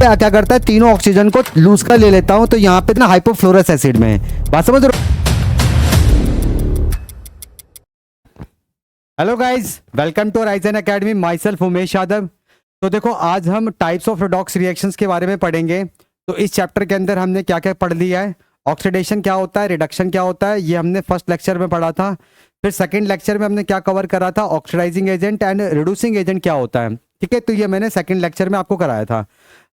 पे क्या करता है, तीनों ऑक्सीजन को लूज कर ले लेता हूं, तो यहाँ पे ना हाइपोफ्लोरस एसिड में है। बात समझ रहे हो? Hello guys, welcome to Raizen academy, myself Umesh Yadav. तो देखो, आज हम टाइप्स ऑफ रेडॉक्स रिएक्शंस के बारे में पढ़ेंगे। तो इस चैप्टर के अंदर हमने क्या क्या पढ़ लिया है, ऑक्सीडेशन क्या होता है, रिडक्शन क्या होता है, ये हमने फर्स्ट लेक्चर में पढ़ा था। फिर सेकंड लेक्चर में हमने क्या कवर करा था, oxidising agent and reducing agent क्या होता है। ठीक है, तो ये मैंने सेकंड लेक्चर में आपको कराया था।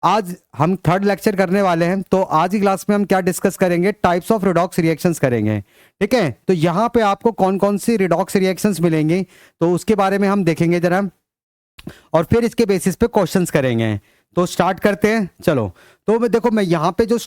आज हम थर्ड लेक्चर करने वाले हैं। तो आज की क्लास में हम क्या डिस्कस करेंगे, टाइप्स ऑफ रिडॉक्स रिएक्शंस करेंगे। ठीक है, तो यहाँ पे आपको कौन कौन सी रिडॉक्स रिएक्शंस मिलेंगी, तो उसके बारे में हम देखेंगे जरा, और फिर इसके बेसिस पे क्वेश्चंस करेंगे। तो स्टार्ट करते हैं, चलो। तो देखो, मैं यहाँ पे जो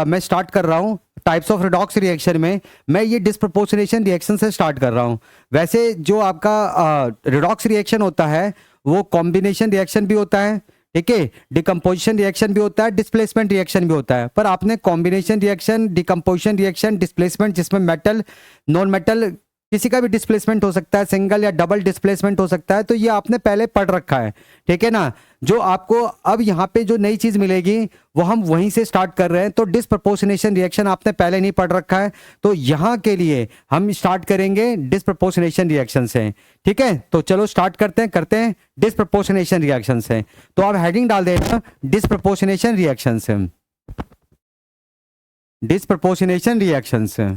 मैं स्टार्ट कर रहा हूँ टाइप्स ऑफ रिडॉक्स रिएक्शन में, मैं ये डिस्प्रपोर्शनेशन रिएक्शन से स्टार्ट कर रहा हूँ। वैसे जो आपका रिडॉक्स रिएक्शन होता है वो कॉम्बिनेशन रिएक्शन भी होता है, ठीक है, डिकम्पोजिशन रिएक्शन भी होता है, डिस्प्लेसमेंट रिएक्शन भी होता है। पर आपने combination reaction, decomposition reaction, displacement, जिसमें मेटल नॉन मेटल किसी का भी डिस्प्लेसमेंट हो सकता है, सिंगल या डबल डिस्प्लेसमेंट हो सकता है, तो ये आपने पहले पढ़ रखा है। ठीक है ना। जो आपको अब यहाँ पे जो नई चीज मिलेगी वो हम वहीं से स्टार्ट कर रहे हैं। तो डिस्प्रपोर्शनेशन रिएक्शन आपने पहले नहीं पढ़ रखा है, तो यहाँ के लिए हम स्टार्ट करेंगे डिस्प्रपोर्शनेशन रिएक्शन से। ठीक है, तो चलो स्टार्ट करते हैं डिस्प्रपोर्शनेशन रिएक्शन से। तो आप हेडिंग डाल देना डिस्प्रपोर्शनेशन रिएक्शन से, डिस्प्रपोर्शनेशन रिएक्शन से।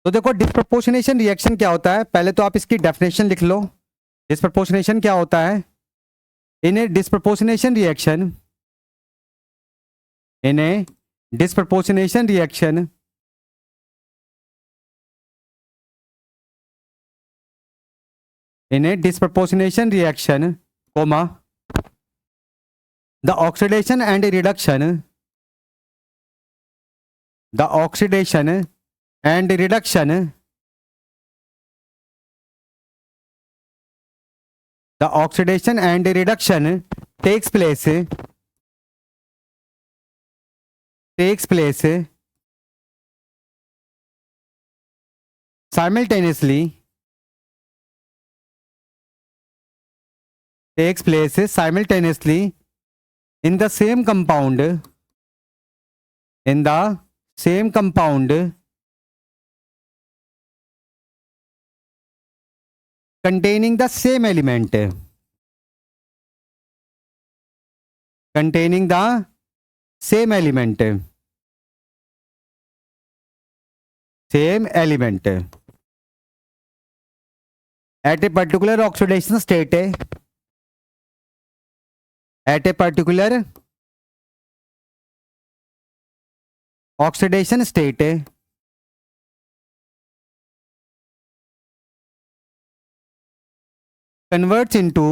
तो देखो, डिस्प्रपोर्शनेशन रिएक्शन क्या होता है, पहले तो आप इसकी डेफिनेशन लिख लो। डिस्प्रपोर्शनेशन क्या होता है, in a disproportionation reaction, in a disproportionation reaction in a disproportionation reaction, comma, the oxidation and reduction, the oxidation and reduction, the oxidation and reduction takes place simultaneously, takes place simultaneously in the same compound, in the same compound containing the same element, containing the same element, same element at a particular oxidation state, at a particular oxidation state, converts into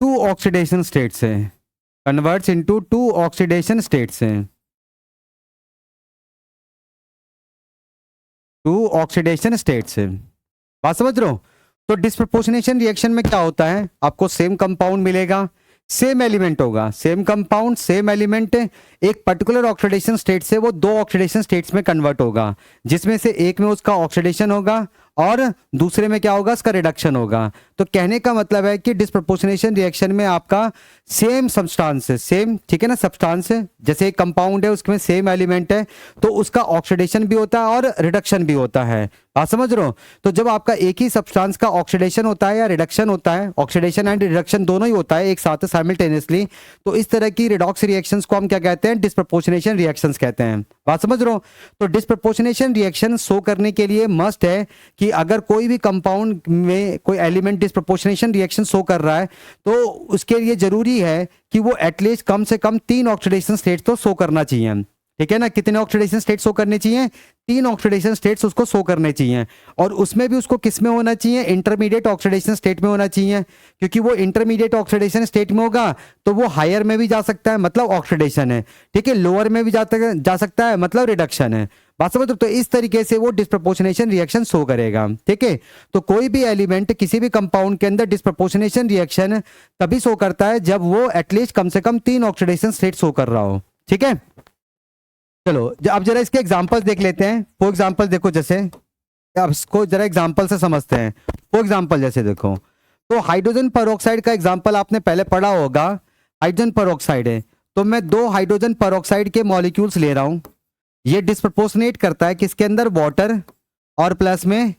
two oxidation states है, converts into two oxidation states है, to oxidation states है। बात समझ रहे हो? तो disproportionation reaction में क्या होता है, आपको सेम कंपाउंड मिलेगा, सेम एलिमेंट होगा, सेम कंपाउंड सेम एलिमेंट, एक पर्टिकुलर ऑक्सीडेशन स्टेट से वो दो ऑक्सीडेशन स्टेट्स में कन्वर्ट होगा, जिसमें से एक में उसका ऑक्सीडेशन होगा और दूसरे में क्या होगा, उसका रिडक्शन होगा। तो कहने का मतलब है कि डिस्प्रपोर्शनेशन रिएक्शन में आपका सेम सब्सटेंस है, सेम, ठीक है ना, सब्सटेंस है, जैसे एक कंपाउंड है उसमें सेम एलिमेंट है, तो उसका ऑक्सीडेशन भी होता है और रिडक्शन भी होता है। बात समझ रहे हो? तो जब आपका एक ही सब्सटेंस का ऑक्सीडेशन होता है या रिडक्शन होता है, ऑक्सीडेशन एंड रिडक्शन दोनों ही होता है एक साथ साइमल्टेनियसली, तो इस तरह की रिडॉक्स रिएक्शंस को हम क्या कहते हैं, डिस्प्रपोर्शनेशन रिएक्शंस कहते हैं। बात समझ रहे हो? तो डिस्प्रपोर्शनेशन रिएक्शन शो करने के लिए मस्ट है कि अगर कोई भी कंपाउंड में कोई एलिमेंट डिस्प्रपोर्शनेशन रिएक्शन शो कर रहा है, तो उसके लिए जरूरी है कि वो एटलीस्ट कम से कम तीन ऑक्सीडेशन स्टेट्स तो शो करना चाहिए। ठीक है ना। कितने ऑक्सीडेशन स्टेट शो करने चाहिए, 3 ऑक्सीडेशन स्टेट्स उसको शो करने चाहिए, और उसमें भी उसको किस में होना चाहिए, इंटरमीडिएट ऑक्सीडेशन स्टेट में होना चाहिए, क्योंकि वो इंटरमीडिएट ऑक्सीडेशन स्टेट में होगा तो वो हायर में भी जा सकता है, मतलब ऑक्सीडेशन है, ठीक है, लोअर में भी जा सकता है, मतलब रिडक्शन है। बात समझ। तो इस तरीके से वो डिस्प्रपोर्शनेशन रिएक्शन शो करेगा, ठीक है। तो कोई भी एलिमेंट किसी भी कंपाउंड के अंदर डिस्प्रपोर्शनेशन रिएक्शन तभी शो करता है जब वो एटलीस्ट कम से कम 3 ऑक्सीडेशन स्टेट शो कर रहा हो, ठीक है। चलो अब जरा इसके एग्जांपल्स देख लेते हैं। फॉर एग्जांपल देखो, जैसे अब इसको जरा एग्जांपल से समझते हैं। फॉर एग्जांपल जैसे देखो, तो हाइड्रोजन पेरोक्साइड का एग्जांपल आपने पहले पढ़ा होगा। हाइड्रोजन पेरोक्साइड है, तो मैं 2 हाइड्रोजन पेरोक्साइड के मॉलिक्यूल्स ले रहा हूं। ये डिस्प्रपोर्शनेट करता है किसके अंदर, वाटर और प्लस में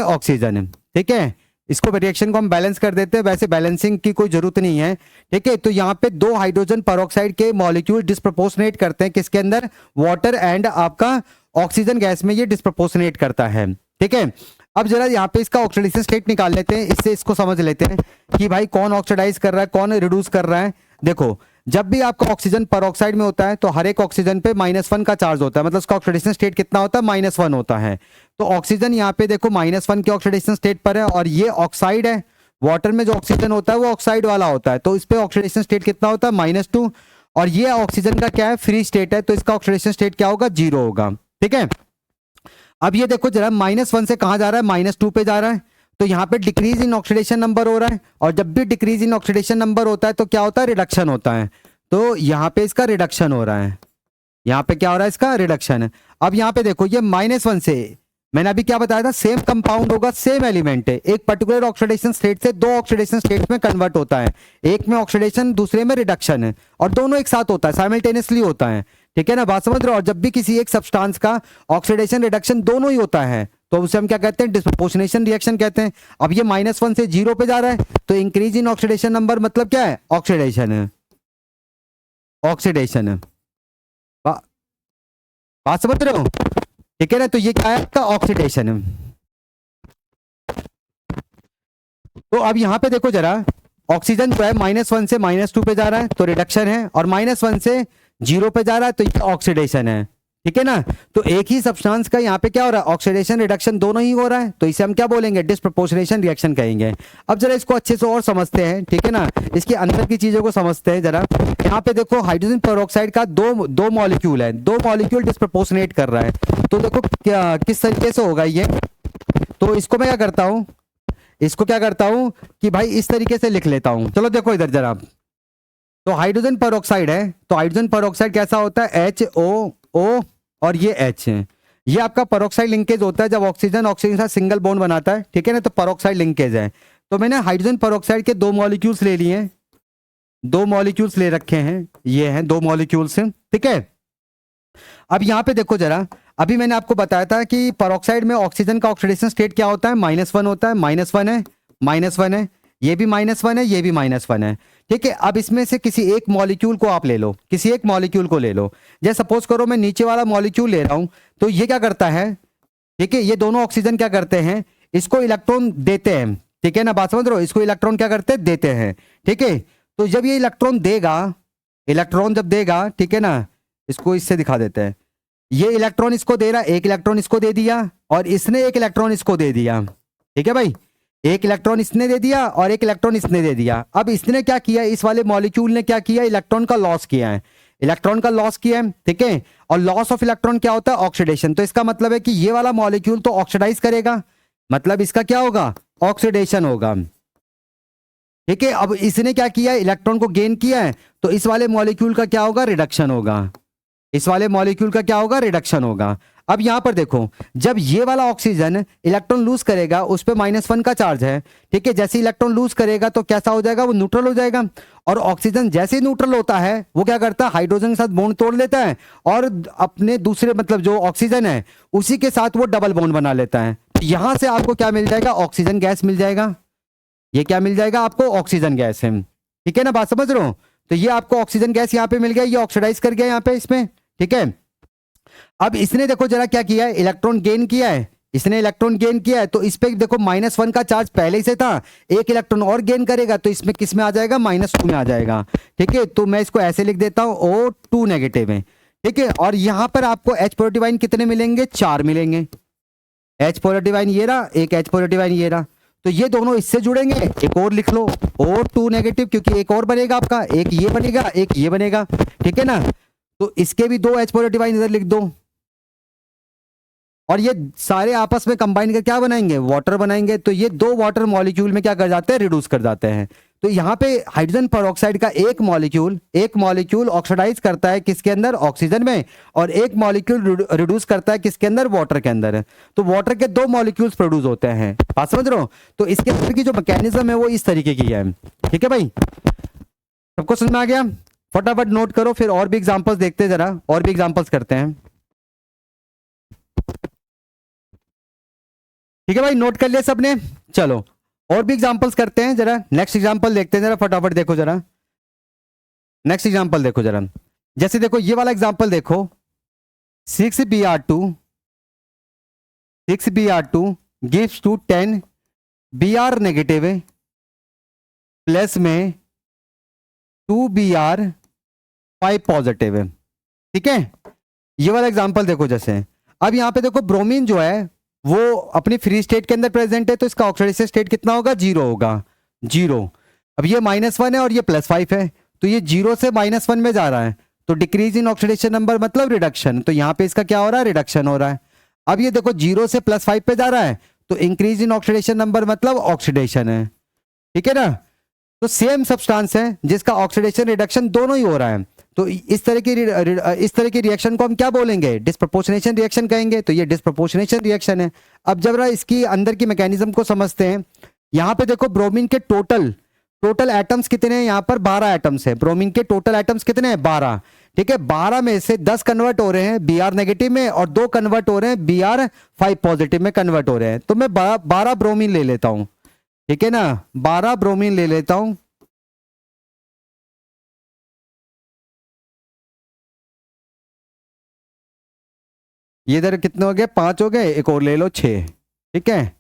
ऑक्सीजन, ठीक है। इसको रिएक्शन को हम बैलेंस कर देते हैं, वैसे बैलेंसिंग की कोई जरूरत नहीं है, ठीक है। तो यहाँ पे 2 हाइड्रोजन पेरोक्साइड के मॉलिक्यूल डिस्प्रपोर्शनेट करते हैं किसके अंदर, वाटर एंड आपका ऑक्सीजन गैस में ये डिस्प्रपोर्शनेट करता है, ठीक है। अब जरा यहाँ पे इसका ऑक्सीडेशन स्टेट निकाल लेते हैं, इससे इसको समझ लेते हैं कि भाई कौन ऑक्सीडाइज कर रहा है, कौन रिड्यूस कर रहा है। देखो, जब भी आपका ऑक्सीजन पेरोक्साइड में होता है तो हर एक ऑक्सीजन पे -1 का चार्ज होता है, मतलब उसका ऑक्सीडेशन स्टेट कितना होता है, -1 होता है। तो ऑक्सीजन यहाँ पे देखो -1 के ऑक्सीडेशन स्टेट पर है, और ये ऑक्साइड है। वाटर में जो ऑक्सीजन होता है वो ऑक्साइड वाला होता है, तो इस पे ऑक्सीडेशन स्टेट कितना होता है, -2। और ये ऑक्सीजन का क्या है, फ्री स्टेट है, तो इसका ऑक्सीडेशन स्टेट क्या होगा, 0 होगा, ठीक है। अब ये देखो जरा, -1 से कहां जा रहा है, -2 पे जा रहा है, तो यहाँ पे डिक्रीज इन ऑक्सीडेशन नंबर हो रहा है, और जब भी डिक्रीज इन ऑक्सीडेशन नंबर होता है तो क्या होता है, रिडक्शन होता है। तो यहाँ पे इसका रिडक्शन हो रहा है, यहाँ पे क्या हो रहा है, इसका रिडक्शन है। अब यहाँ पे देखो, ये -1 से मैंने अभी क्या बताया था, सेम कंपाउंड होगा, सेम एलिमेंट है, एक पर्टिकुलर ऑक्सीडेशन स्टेट से 2 ऑक्सीडेशन स्टेट में कन्वर्ट होता है, एक में ऑक्सीडेशन दूसरे में रिडक्शन है, और दोनों एक साथ होता है, साइमल्टेनियसली होता है, ठीक है ना। बात समझ रहे हो। और जब भी किसी एक सब्सटेंस का ऑक्सीडेशन रिडक्शन दोनों ही होता है तो उसे हम क्या कहते हैं, डिस्प्रपोर्शनेशन रिएक्शन कहते हैं। अब ये -1 से 0 पे जा रहा है, तो इंक्रीज इन ऑक्सीडेशन नंबर मतलब क्या है, ऑक्सीडेशन है, ऑक्सीडेशन है। बात समझ रहे हो, ठीक है ना। तो ये क्या है, आपका ऑक्सीडेशन है। तो अब यहां पे देखो जरा, ऑक्सीजन जो है -1 से -2 पे जा रहा है तो रिडक्शन है, और -1 से 0 पे जा रहा है तो ये ऑक्सीडेशन है, ठीक है ना। तो एक ही सब्सटेंस का यहाँ पे क्या हो रहा है, ऑक्सीडेशन रिडक्शन दोनों ही हो रहा है, तो इसे हम क्या बोलेंगे, डिस्प्रपोर्शनेशन रिएक्शन कहेंगे। अब जरा इसको अच्छे से और समझते हैं, ठीक है ना, इसके अंदर की चीजों को समझते हैं जरा। यहाँ पे देखो, हाइड्रोजन पेरोक्साइड का दो मॉलिक्यूल है, 2 मॉलिक्यूल डिस्प्रपोर्शनेट कर रहा है, तो देखो क्या किस तरीके से होगा ये। तो इसको मैं क्या करता हूँ, इसको क्या करता हूं कि भाई इस तरीके से लिख लेता हूं। चलो देखो इधर जरा, तो हाइड्रोजन पेरोक्साइड है, तो हाइड्रोजन पेरोक्साइड कैसा होता है, HOO और ये H है, ये आपका पेरोक्साइड लिंकेज होता है जब ऑक्सीजन ऑक्सीजन के साथ सिंगल बॉन्ड बनाता है, ठीक है ना, तो पेरोक्साइड लिंकेज है। तो मैंने हाइड्रोजन पेरोक्साइड के 2 मॉलिक्यूल्स ले लिए हैं, 2 मॉलिक्यूल्स ले रखे हैं, ये हैं 2 मॉलिक्यूल्स, ठीक है। अब यहां पे देखो जरा, अभी मैंने आपको बताया था कि पेरोक्साइड में ऑक्सीजन का ऑक्सीडेशन स्टेट क्या होता है, -1 होता है, -1 है, -1 है, ये भी -1 है, ये भी -1 है, ठीक है। अब इसमें से किसी एक मॉलिक्यूल को आप ले लो, किसी एक मॉलिक्यूल को ले लो। जैसे सपोज करो मैं नीचे वाला मॉलिक्यूल ले रहा हूं, तो ये क्या करता है, ठीक है, ये दोनों ऑक्सीजन क्या करते हैं, इसको इलेक्ट्रॉन देते हैं, ठीक है ना। बात समझ रहे हो, इसको इलेक्ट्रॉन क्या करते हैं, देते हैं, ठीक है। तो जब ये इलेक्ट्रॉन देगा, इलेक्ट्रॉन जब देगा, ठीक है ना, इसको इससे दिखा देते हैं, ये इलेक्ट्रॉन इसको दे रहा है, एक इलेक्ट्रॉन इसको दे दिया, और इसने एक इलेक्ट्रॉन इसको दे दिया, ठीक है भाई, एक इलेक्ट्रॉन इसने दे दिया और एक इलेक्ट्रॉन इसने दे दिया। अब इसने क्या किया, इस वाले मॉलिक्यूल ने क्या किया, इलेक्ट्रॉन का लॉस किया है, इलेक्ट्रॉन का लॉस किया है, ठीक है। और लॉस ऑफ इलेक्ट्रॉन क्या होता है, ऑक्सीडेशन। तो इसका मतलब है कि ये वाला मॉलिक्यूल तो ऑक्सीडाइज करेगा, मतलब इसका क्या होगा, ऑक्सीडेशन होगा, ठीक है। अब इसने क्या किया, इलेक्ट्रॉन को गेन किया है, तो इस वाले मॉलिक्यूल का क्या होगा, रिडक्शन होगा, इस वाले मॉलिक्यूल का क्या होगा, रिडक्शन होगा। अब यहां पर देखो, जब ये वाला ऑक्सीजन इलेक्ट्रॉन लूज करेगा, उस पे -1 का चार्ज है, ठीक है। जैसे इलेक्ट्रॉन लूज करेगा तो कैसा हो जाएगा, वो न्यूट्रल हो जाएगा। और ऑक्सीजन जैसे ही न्यूट्रल होता है, वो क्या करता है, हाइड्रोजन के साथ बॉन्ड तोड़ लेता है, और अपने दूसरे मतलब जो ऑक्सीजन है उसी के साथ वो डबल बॉन्ड बना लेता है। यहां से आपको क्या मिल जाएगा, ऑक्सीजन गैस मिल जाएगा, ये क्या मिल जाएगा आपको, ऑक्सीजन गैस है, ठीक है ना। बात समझ रहे हो, तो ये आपको ऑक्सीजन गैस यहाँ पे मिल गया, ये ऑक्सीडाइज कर गया यहाँ पे इसमें, ठीक है। अब इसने देखो जरा क्या किया है, इलेक्ट्रॉन गेन किया है, इसने इलेक्ट्रॉन गेन किया है, तो इस पे देखो -1 का चार्ज पहले ही से था, एक इलेक्ट्रॉन और गेन करेगा तो इसमें किस में आ जाएगा, -2 में आ जाएगा। ठीक है, तो मैं इसको ऐसे लिख देता हूं, O2 नेगेटिव है। ठीक है, और यहां पर आपको H पॉजिटिव आयन कितने मिलेंगे, 4 मिलेंगे। H पॉजिटिव आयन ये रहा, एक H पॉजिटिव आयन ये रहा, तो ये दोनों इससे जुड़ेंगे। एक और लिख लो, O2 नेगेटिव, क्योंकि एक और बनेगा आपका, एक ये बनेगा एक ये बनेगा। ठीक है ना, तो इसके भी 2 H पॉजिटिव आयन इधर लिख दो, और ये सारे आपस में कंबाइन कर क्या बनाएंगे, वाटर बनाएंगे। तो ये 2 वाटर मॉलिक्यूल में क्या कर जाते हैं, रिड्यूस कर जाते हैं। तो यहाँ पे हाइड्रोजन पेरोक्साइड का एक मॉलिक्यूल ऑक्सीडाइज करता है किसके अंदर, ऑक्सीजन में, और एक मॉलिक्यूल रिड्यूस करता है किसके अंदर, वाटर के अंदर। तो वाटर के 2 मॉलिक्यूल्स प्रोड्यूस होते हैं, बात समझ रहे हो। तो इसके अंदर की जो मैकेनिज्म है वो इस तरीके की है। ठीक है भाई, सबको समझ में आ गया। फटाफट नोट करो, फिर और भी एग्जाम्पल्स देखते हैं, जरा और भी एग्जाम्पल्स करते हैं। ठीक है भाई, नोट कर लिया सबने, चलो और भी एग्जांपल्स करते हैं। जरा नेक्स्ट एग्जांपल देखते हैं, जरा फटाफट देखो, जरा नेक्स्ट एग्जांपल देखो जरा। जैसे देखो ये वाला एग्जांपल देखो, 6Br2 gives to 10 Br negative plus में 2Br5 पॉजिटिव है। ठीक है, ये वाला एग्जांपल देखो। जैसे अब यहाँ पे देखो ब्रोमीन जो है वो अपनी फ्री स्टेट के अंदर प्रेजेंट है, तो इसका ऑक्सीडेशन स्टेट कितना होगा, 0 होगा, 0। अब ये -1 है और ये +5 है, तो ये 0 से -1 में जा रहा है, तो डिक्रीज इन ऑक्सीडेशन नंबर मतलब रिडक्शन। तो यहाँ पे इसका क्या हो रहा है, रिडक्शन हो रहा है। अब ये देखो 0 से +5 पे जा रहा है, तो इंक्रीज इन ऑक्सीडेशन नंबर मतलब ऑक्सीडेशन है। ठीक है ना, तो सेम सब्सटेंस है जिसका ऑक्सीडेशन रिडक्शन दोनों ही हो रहा है, तो इस तरह की रिएक्शन को हम क्या बोलेंगे, डिस्प्रपोर्शनेशन रिएक्शन कहेंगे। तो ये डिस्प्रपोर्शनेशन रिएक्शन है। अब जब इसकी अंदर की मैकेनिज्म को समझते हैं, यहाँ पे देखो ब्रोमीन के टोटल एटम्स कितने हैं, यहाँ पर 12 एटम्स है। ब्रोमीन के टोटल एटम्स कितने हैं, 12। ठीक है, 12 में से 10 कन्वर्ट हो रहे हैं Br नेगेटिव में, और 2 कन्वर्ट हो रहे हैं Br5 पॉजिटिव में कन्वर्ट हो रहे हैं। तो मैं 12 ब्रोमीन ले लेता हूं। ठीक है ना, 12 ब्रोमीन ले लेता हूं। ये इधर कितने हो गए, 5 हो गए, एक और ले लो 6। ठीक है,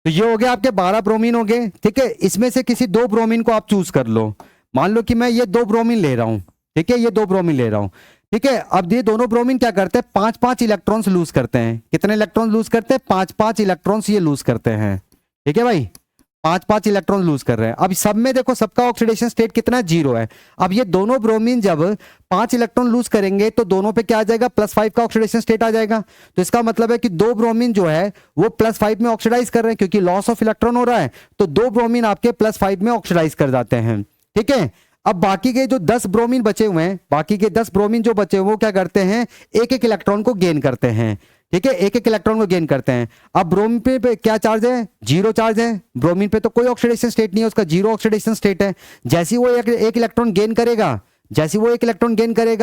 तो ये हो गया आपके 12 ब्रोमीन हो गए। ठीक है, इसमें से किसी 2 ब्रोमीन को आप चूज कर लो। मान लो कि मैं ये 2 ब्रोमीन ले रहा हूं। ठीक है, ये 2 ब्रोमीन ले रहा हूं। ठीक है, अब ये दोनों ब्रोमीन क्या करते हैं, 5-5 इलेक्ट्रॉन्स लूज करते हैं। कितने इलेक्ट्रॉन लूज करते हैं, 5-5 इलेक्ट्रॉन्स ये लूज करते हैं। ठीक है भाई, 5-5 इलेक्ट्रॉन लूज कर रहे हैं। अब सब में देखो सबका ऑक्सीडेशन स्टेट कितना, 0 है। अब ये दोनों ब्रोमीन जब 5 इलेक्ट्रॉन लूज करेंगे तो दोनों पे क्या आ जाएगा, +5 का ऑक्सीडेशन स्टेट आ जाएगा। तो इसका मतलब है कि 2 ब्रोमीन जो है वो +5 में ऑक्सीडाइज कर रहे हैं, क्योंकि लॉस ऑफ इलेक्ट्रॉन हो रहा है, तो 2 ब्रोमीन आपके +5 में ऑक्सीडाइज कर जाते हैं। ठीक है, अब बाकी के जो 10 ब्रोमीन बचे हुए हैं, बाकी के 10 ब्रोमीन जो बचे हुए वो क्या करते हैं, एक एक इलेक्ट्रॉन को गेन करते हैं। ठीक है, एक एक इलेक्ट्रॉन को गेन करते हैं। अब ब्रोमीन पे क्या चार्ज है, 0 चार्ज है। ब्रोमीन पे तो कोई ऑक्सीडेशन स्टेट नहीं है, उसका 0 ऑक्सीडेशन स्टेट है। जैसे ही वो एक इलेक्ट्रॉन गेन करेगा,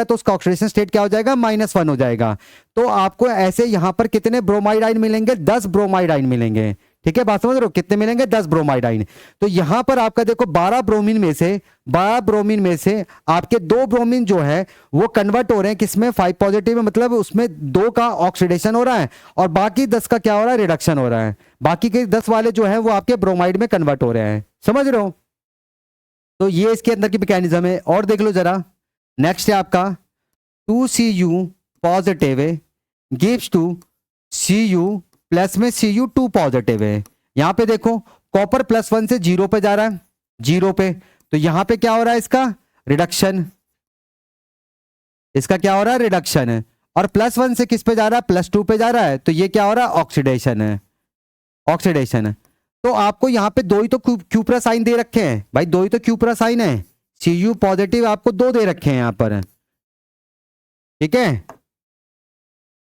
तो उसका ऑक्सीडेशन स्टेट क्या हो जाएगा, -1 हो जाएगा। तो आपको ऐसे यहां पर कितने ब्रोमाइड आयन मिलेंगे, 10 ब्रोमाइड आयन मिलेंगे। ठीक है, बात समझ रहे हो, कितने मिलेंगे, 10 ब्रोमाइड आयन। तो यहां पर आपका देखो 12 ब्रोमीन में से आपके 2 ब्रोमीन जो है वो कन्वर्ट हो रहे हैं किसमें, 5 पॉजिटिव में, मतलब उसमें 2 का ऑक्सीडेशन हो रहा है, और बाकी 10 का क्या हो रहा है, रिडक्शन हो रहा है। बाकी के 10 वाले जो है वो आपके ब्रोमाइड में कन्वर्ट हो रहे हैं, समझ रहे हो। तो ये इसके अंदर की मैकेनिज्म है। और देख लो जरा, नेक्स्ट है आपका 2Cu positive gives to Cu plus में Cu2 पॉजिटिव है। यहां पे देखो कॉपर +1 से 0 पे जा रहा है, 0 पे, तो यहां पे क्या हो रहा है, इसका रिडक्शन, इसका क्या हो रहा है, रिडक्शन है। और +1 से किस पे जा रहा है, +2 पे जा रहा है, तो ये क्या हो रहा है, ऑक्सीडेशन है, ऑक्सीडेशन है। तो आपको यहाँ पे 2 ही तो क्यूप्रा साइन दे रखे हैं भाई, 2 ही तो क्यूप्रा साइन है। Cu पॉजिटिव आपको 2 दे रखे हैं यहाँ पर। ठीक है,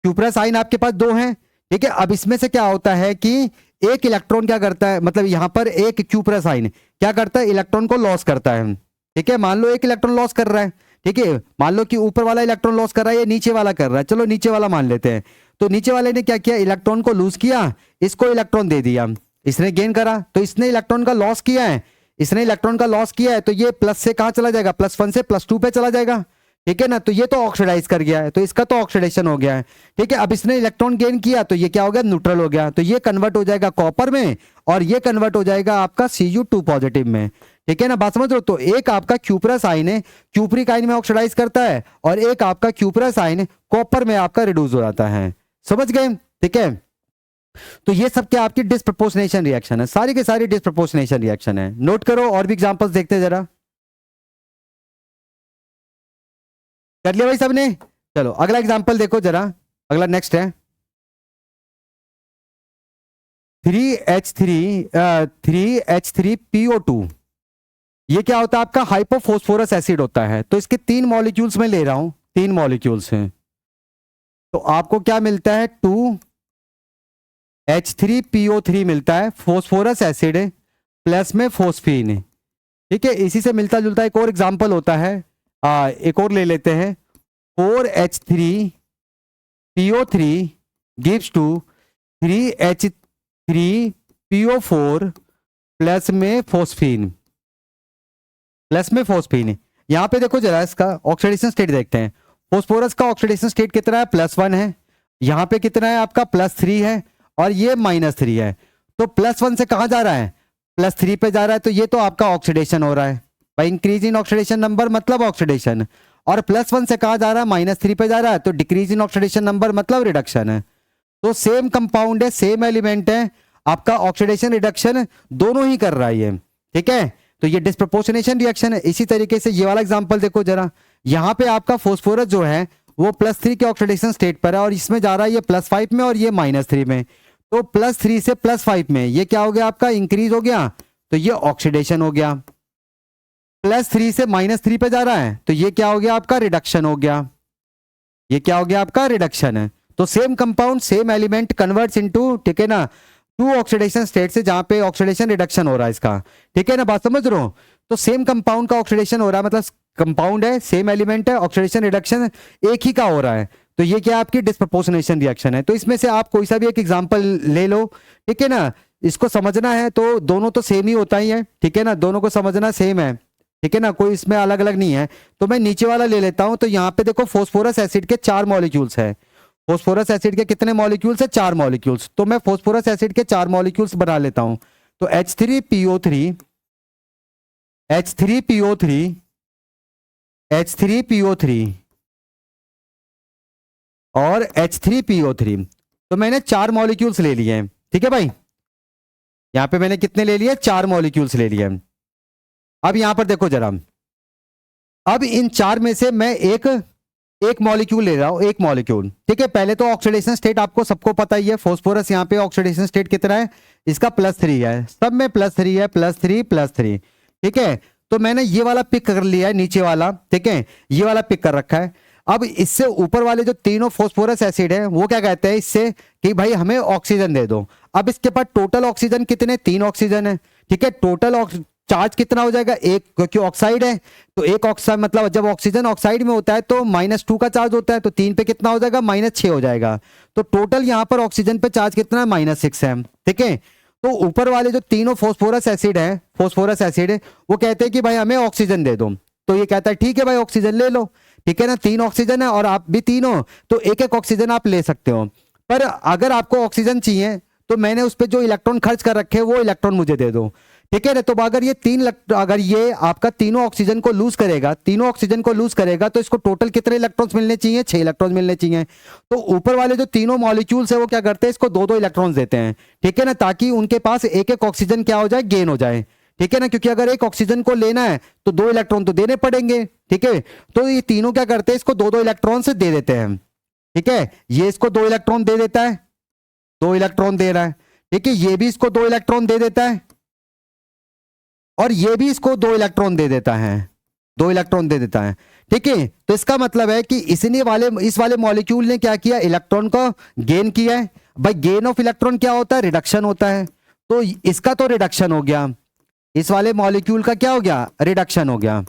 क्यूप्रा साइन आपके पास 2 हैं। ठीक है, अब इसमें से क्या होता है कि एक इलेक्ट्रॉन क्या करता है, मतलब यहां पर एक क्यूप्रा साइन क्या करता है, इलेक्ट्रॉन को लॉस करता है। ठीक है, मान लो एक इलेक्ट्रॉन लॉस कर रहा है। ठीक है, मान लो कि ऊपर वाला इलेक्ट्रॉन लॉस कर रहा है या नीचे वाला कर रहा है, चलो नीचे वाला मान लेते हैं। तो नीचे वाले ने क्या किया, इलेक्ट्रॉन को लूज किया, इसको इलेक्ट्रॉन दे दिया। इसने गेन करा, तो इसने इलेक्ट्रॉन का लॉस किया है, इसने इलेक्ट्रॉन का लॉस किया है, तो ये प्लस से कहाँ चला जाएगा, +1 से +2 पे चला जाएगा, ठीक है ना। तो ये तो ऑक्सीडाइज कर गया है, तो इसका तो ऑक्सीडेशन हो गया है, ठीक है। अब इसने इलेक्ट्रॉन गेन किया, तो ये क्या हो गया, न्यूट्रल हो गया, तो ये कन्वर्ट हो जाएगा कॉपर में और ये कन्वर्ट हो जाएगा आपका Cu2 पॉजिटिव में, ठीक है ना। बात समझ रहे हो। तो एक आपका क्यूपरस आयन है, क्यूपरिक आयन में ऑक्सीडाइज करता है, और एक आपका क्यूपरस आयन कॉपर में आपका रिड्यूस हो जाता है, समझ गए, ठीक है। तो ये सब क्या आपकी डिस्प्रपोर्शनेशन रिएक्शन है, सारी के सारी डिस्प्रपोर्शनेशन रिएक्शन है, नोट करो। और भी एग्जांपल्स देखते हैं जरा, कर लिया भाई सबने। चलो अगला एग्जांपल देखो जरा, अगला नेक्स्ट है 3H3PO2। ये क्या होता है आपका हाइपोफॉस्फोरस एसिड होता है। तो इसके 3 मॉलिक्यूल्स में ले रहा हूं, 3 मॉलिक्यूल्स हैं, तो आपको क्या मिलता है 2H3PO3 मिलता है, फॉस्फोरस एसिड प्लस में फॉस्फीन, ठीक है। इसी से मिलता जुलता एक और एग्जांपल होता है, एक और ले लेते हैं 4H3PO3 gives to 3H3PO4 plus में फॉस्फीन, प्लस में फॉस्फीन। यहां पे देखो जरा इसका ऑक्सीडेशन स्टेट देखते हैं। फॉस्फोरस का ऑक्सीडेशन स्टेट कितना है, +1 है, यहां पे कितना है आपका +3 है, और ये -3 है। तो +1 से कहां जा रहा है, +3 पे जा रहा है, तो ये तो आपका ऑक्सीडेशन हो रहा है भाई, इंक्रीज इन ऑक्सीडेशन नंबर मतलब ऑक्सीडेशन। और +1 से कहा जा रहा है, -3 पे जा रहा है, तो डिक्रीज इन ऑक्सीडेशन नंबर मतलब रिडक्शन है। तो सेम कंपाउंड है, सेम एलिमेंट है, आपका ऑक्सीडेशन रिडक्शन दोनों ही कर रहा है ये, ठीक है। तो ये डिस्प्रपोर्शनेशन रिएक्शन है। इसी तरीके से ये वाला एग्जांपल देखो जरा, यहाँ पे आपका फॉस्फोरस जो है वो +3 के ऑक्सीडेशन स्टेट पर है, और इसमें जा रहा है ये +5 में और ये -3 में। तो +3 से +5 में ये क्या हो गया आपका, इंक्रीज हो गया, तो ये ऑक्सीडेशन हो गया। +3 से -3 पे जा रहा है, तो ये क्या हो गया आपका, रिडक्शन हो गया, ये क्या हो गया आपका, रिडक्शन है। तो same compound same element converts into, ठीक है ना, 2 ऑक्सीडेशन स्टेट से जहां पे ऑक्सीडेशन रिडक्शन हो रहा है इसका, ठीक है ना, बात समझ रहे हो। तो सेम कंपाउंड का ऑक्सीडेशन हो रहा है, मतलब कंपाउंड है, सेम एलिमेंट है, ऑक्सीडेशन रिडक्शन एक ही का हो रहा है, तो ये क्या आपकी डिस्प्रपोर्शनेशन रिएक्शन है। तो इसमें से आप कोई सा भी एक एग्जांपल ले लो, ठीक है ना। इसको समझना है तो दोनों तो सेम ही होता ही है, ठीक है ना, दोनों को समझना सेम है, ठीक है ना, कोई इसमें अलग अलग नहीं है। तो मैं नीचे वाला ले लेता हूं। तो यहाँ पे देखो फॉस्फोरस एसिड के 4 मॉलिक्यूल्स है, फॉस्फोरस एसिड के कितने मॉलिक्यूल्स है, 4 मॉलिक्यूल्स। तो मैं फॉस्फोरस एसिड के 4 मॉलिक्यूल्स बना लेता हूं। तो H3PO3 H3PO3 H3PO3 और H3PO3, तो मैंने 4 मॉलिक्यूल्स ले लिए हैं, ठीक है भाई। यहां पे मैंने कितने ले लिए, 4 मॉलिक्यूल्स ले लिए। अब यहां पर देखो जरा, अब इन 4 में से मैं एक मॉलिक्यूल ले रहा हूं, एक मॉलिक्यूल, ठीक है। पहले तो ऑक्सीडेशन स्टेट आपको सबको पता ही है, फॉस्फोरस यहाँ पे ऑक्सीडेशन स्टेट कितना है इसका, +3 है, सब में +3 है, +3, ठीक है। तो मैंने ये वाला पिक कर लिया है, नीचे वाला, ठीक है, ये वाला पिक कर रखा है। अब इससे ऊपर वाले जो तीनों फॉस्फोरस एसिड है वो क्या कहते हैं इससे कि भाई हमें ऑक्सीजन दे दो। अब इसके पास टोटल ऑक्सीजन कितने, 3 ऑक्सीजन है, ठीक है। टोटल चार्ज कितना हो जाएगा, एक, क्योंकि ऑक्साइड है तो एक ऑक्साइड, मतलब जब ऑक्सीजन ऑक्साइड में होता है तो -2 का चार्ज होता है, तो 3 पे कितना हो जाएगा, -6 हो जाएगा। तो टोटल यहां पर ऑक्सीजन पे चार्ज कितना है, -6 है, ठीक है। तो ऊपर वाले जो तीनों फॉस्फोरस एसिड है, फॉस्फोरस एसिड वो कहते हैं कि भाई हमें ऑक्सीजन दे दो। तो ये कहता है ठीक है भाई ऑक्सीजन ले लो, ठीक है ना, 3 ऑक्सीजन है और आप भी 3 हो, तो एक एक ऑक्सीजन आप ले सकते हो। पर अगर आपको ऑक्सीजन चाहिए तो मैंने उस पर जो इलेक्ट्रॉन खर्च कर रखे वो इलेक्ट्रॉन मुझे दे दो, ठीक है ना। तो अगर ये आपका तीनों ऑक्सीजन को लूज करेगा, तीनों ऑक्सीजन को लूज करेगा, तो इसको टोटल कितने इलेक्ट्रॉन्स मिलने चाहिए, 6 इलेक्ट्रॉन्स मिलने चाहिए। तो ऊपर वाले जो तीनों मॉलिक्यूल्स है वो क्या करते हैं, इसको 2-2 इलेक्ट्रॉन्स देते हैं, ठीक है ना, ताकि उनके पास एक एक ऑक्सीजन क्या हो जाए, गेन हो जाए, ठीक है ना। क्योंकि अगर एक ऑक्सीजन को लेना है तो 2 इलेक्ट्रॉन तो देने पड़ेंगे, ठीक है। तो ये तीनों क्या करते हैं, इसको 2-2 इलेक्ट्रॉन से दे देते हैं, ठीक है। ये इसको 2 इलेक्ट्रॉन दे देता है, 2 इलेक्ट्रॉन दे रहा है, ठीक है। ये भी इसको 2 इलेक्ट्रॉन दे देता है और ये भी इसको 2 इलेक्ट्रॉन दे देता है, 2 इलेक्ट्रॉन दे देता है, ठीक है। तो इसका मतलब है कि इस वाले मॉलिक्यूल ने क्या किया, इलेक्ट्रॉन को गेन किया है। भाई गेन ऑफ इलेक्ट्रॉन क्या होता है, रिडक्शन होता है। तो इसका तो रिडक्शन हो गया, इस वाले मॉलिक्यूल का क्या हो गया, रिडक्शन हो गया,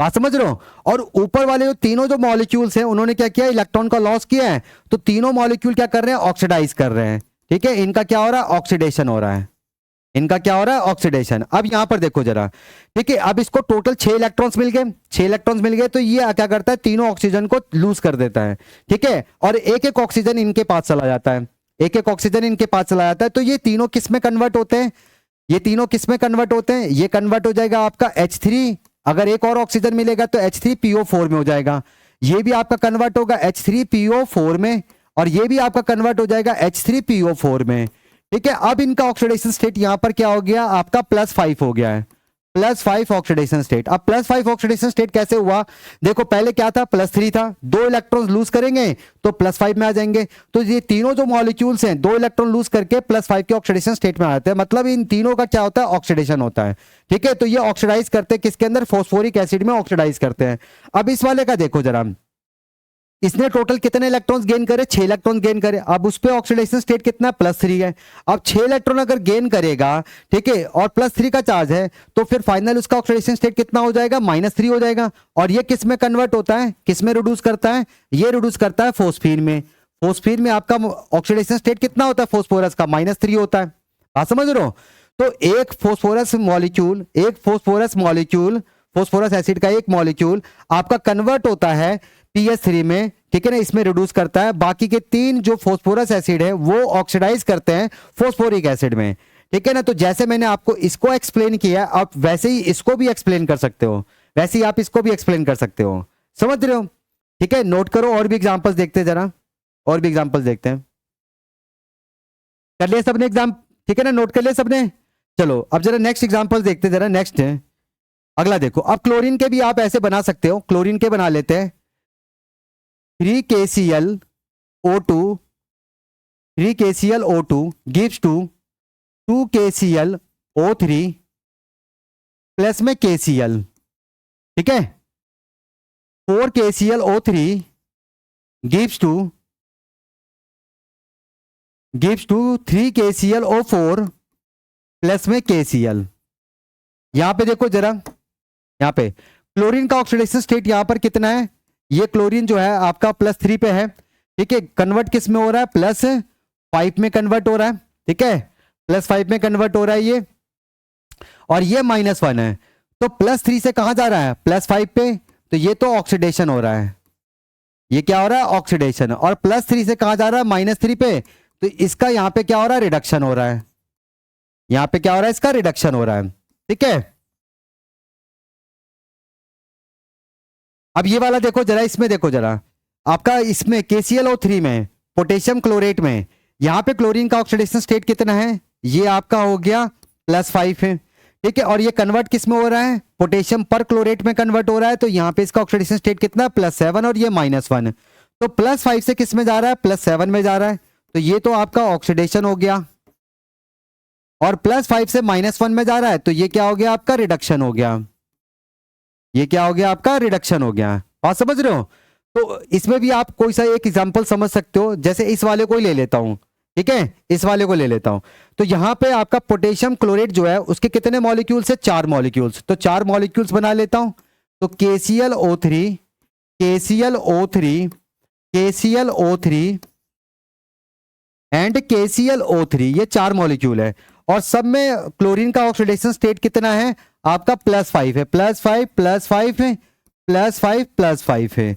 बात समझ रहे हो। और ऊपर वाले जो तीनों जो मॉलिक्यूल्स हैं उन्होंने क्या किया, इलेक्ट्रॉन का लॉस किया है। तो तीनों मॉलिक्यूल क्या कर रहे हैं, ऑक्सीडाइज कर रहे हैं, ठीक है, इनका क्या हो रहा है, ऑक्सीडेशन हो रहा है, इनका क्या हो रहा है, ऑक्सीडेशन। अब यहां पर देखो जरा, ठीक है, अब इसको टोटल 6 इलेक्ट्रॉन्स मिल गए, 6 इलेक्ट्रॉन्स मिल गए, तो ये क्या करता है, तीनों ऑक्सीजन को लूज कर देता है, ठीक है, और एक एक ऑक्सीजन इनके पास चला जाता है, एक एक ऑक्सीजन इनके पास चला जाता है। तो ये तीनों किस में कन्वर्ट होते हैं, ये तीनों किस में कन्वर्ट होते हैं, ये कन्वर्ट हो जाएगा आपका H3, अगर एक और ऑक्सीजन मिलेगा तो H3PO4 में हो जाएगा, ये भी आपका कन्वर्ट होगा H3PO4 में, और ये भी आपका कन्वर्ट हो जाएगा H3PO4 में, ठीक है। अब इनका ऑक्सीडेशन स्टेट यहां पर क्या हो गया, आपका +5 हो गया है, +5 ऑक्सीडेशन स्टेट। अब +5 ऑक्सीडेशन स्टेट कैसे हुआ, देखो पहले क्या था, +3 था, 2 इलेक्ट्रॉन्स लूज करेंगे तो +5 में आ जाएंगे, तो ये तीनों जो मॉलिक्यूल्स हैं 2 इलेक्ट्रॉन लूज करके +5 के ऑक्सीडेशन स्टेट में आते हैं, मतलब इन तीनों का क्या होता है, ऑक्सीडेशन होता है, ठीक है। तो ये ऑक्सीडाइज करते हैं किसके अंदर, फॉस्फोरिक एसिड में ऑक्सीडाइज करते हैं। अब इस वाले का देखो जरा, इसने टोटल कितने इलेक्ट्रॉन्स गेन करे, 6 इलेक्ट्रॉन गेन करे, अब उस पे ऑक्सीडेशन स्टेट कितना, +3 है। अब 6 इलेक्ट्रॉन अगर गेन करेगा, ठीक है, और +3 का चार्ज है, तो फिर फाइनल उसका ऑक्सीडेशन स्टेट कितना हो जाएगा, -3 हो जाएगा। और ये किस में कन्वर्ट होता है, किस में रिड्यूस करता है, ये रिड्यूस करता है फॉस्फीन में। फॉस्फीन में आपका ऑक्सीडेशन स्टेट कितना होता है फॉस्फोरस का, -3 होता है, बात समझ रहे हो। तो एक फॉस्फोरस मॉलिक्यूल, फॉस्फोरस एसिड का एक मॉलिक्यूल आपका कन्वर्ट होता है PS3 में, ठीक है ना, इसमें रिड्यूस करता है, बाकी के 3 जो फॉस्फोरस एसिड है वो ऑक्सीडाइज करते हैं फॉस्फोरिक एसिड में, ठीक है ना। तो जैसे मैंने आपको इसको एक्सप्लेन किया, आप वैसे ही इसको भी एक्सप्लेन कर सकते हो, वैसे ही आप इसको भी एक्सप्लेन कर सकते हो, समझ रहे हो, ठीक है। नोट करो, और भी एग्जांपल्स देखते हैं जरा, और भी एग्जांपल्स देखते हैं, कर लिया सबने एग्जाम, ठीक है ना, नोट कर लिया सबने। चलो अब जरा नेक्स्ट एग्जांपल देखते हैं, जरा नेक्स्ट है अगला देखो। अब क्लोरीन के भी आप ऐसे बना सकते हो, क्लोरीन के बना लेते हैं, 3KClO2 gives to 2KClO3 plus में KCl, ठीक है, 4KClO3 gives to 3KClO4 plus में KCl। यहां पे देखो जरा, यहां पे क्लोरीन का ऑक्सीडेशन स्टेट यहां पर कितना है, ये क्लोरीन जो है आपका +3 पे है, ठीक है, कन्वर्ट किस में हो रहा है, +5 में कन्वर्ट हो रहा है, ठीक है, +5 में कन्वर्ट हो रहा है ये, और ये -1 है, तो +3 से कहां जा रहा है, +5 पे, तो ये तो ऑक्सीडेशन हो रहा है, ये क्या हो रहा है, ऑक्सीडेशन, और +3 से कहां जा रहा है, -3 पे, तो इसका यहां पे क्या हो रहा है, रिडक्शन हो रहा है, यहां पे क्या हो रहा है, इसका रिडक्शन हो रहा है, ठीक है। अब ये वाला देखो जरा, इसमें देखो जरा, आपका इसमें KClO3 में, पोटेशियम क्लोरेट में, यहां पे क्लोरीन का ऑक्सीडेशन स्टेट कितना है, ये आपका हो गया +5 है, ठीक है, और ये कन्वर्ट किस में हो रहा है, पोटेशियम पर क्लोरेट में कन्वर्ट हो रहा है, तो यहां पे इसका ऑक्सीडेशन स्टेट कितना, +7, और ये -1, तो +5 से किस में जा रहा है, +7 में जा रहा है, तो ये तो आपका ऑक्सीडेशन हो गया, और +5 से -1 में जा रहा है, तो ये क्या हो गया, आपका रिडक्शन हो गया, ये क्या हो गया, आपका रिडक्शन हो गया, बात समझ रहे हो। तो इसमें भी आप कोई सा एक एग्जांपल समझ सकते हो, जैसे इस वाले को ही ले लेता हूं, ठीक है, इस वाले को ले लेता हूं, तो यहां पे आपका पोटेशियम क्लोरेट जो है उसके कितने मॉलिक्यूल्स है, 4 मॉलिक्यूल्स, तो 4 मॉलिक्यूल्स बना लेता हूं, तो KClO3 एंड KClO3, ये 4 मॉलिक्यूल है, और सब में क्लोरीन का ऑक्सीडेशन स्टेट कितना है, आपका +5 है, +5 है,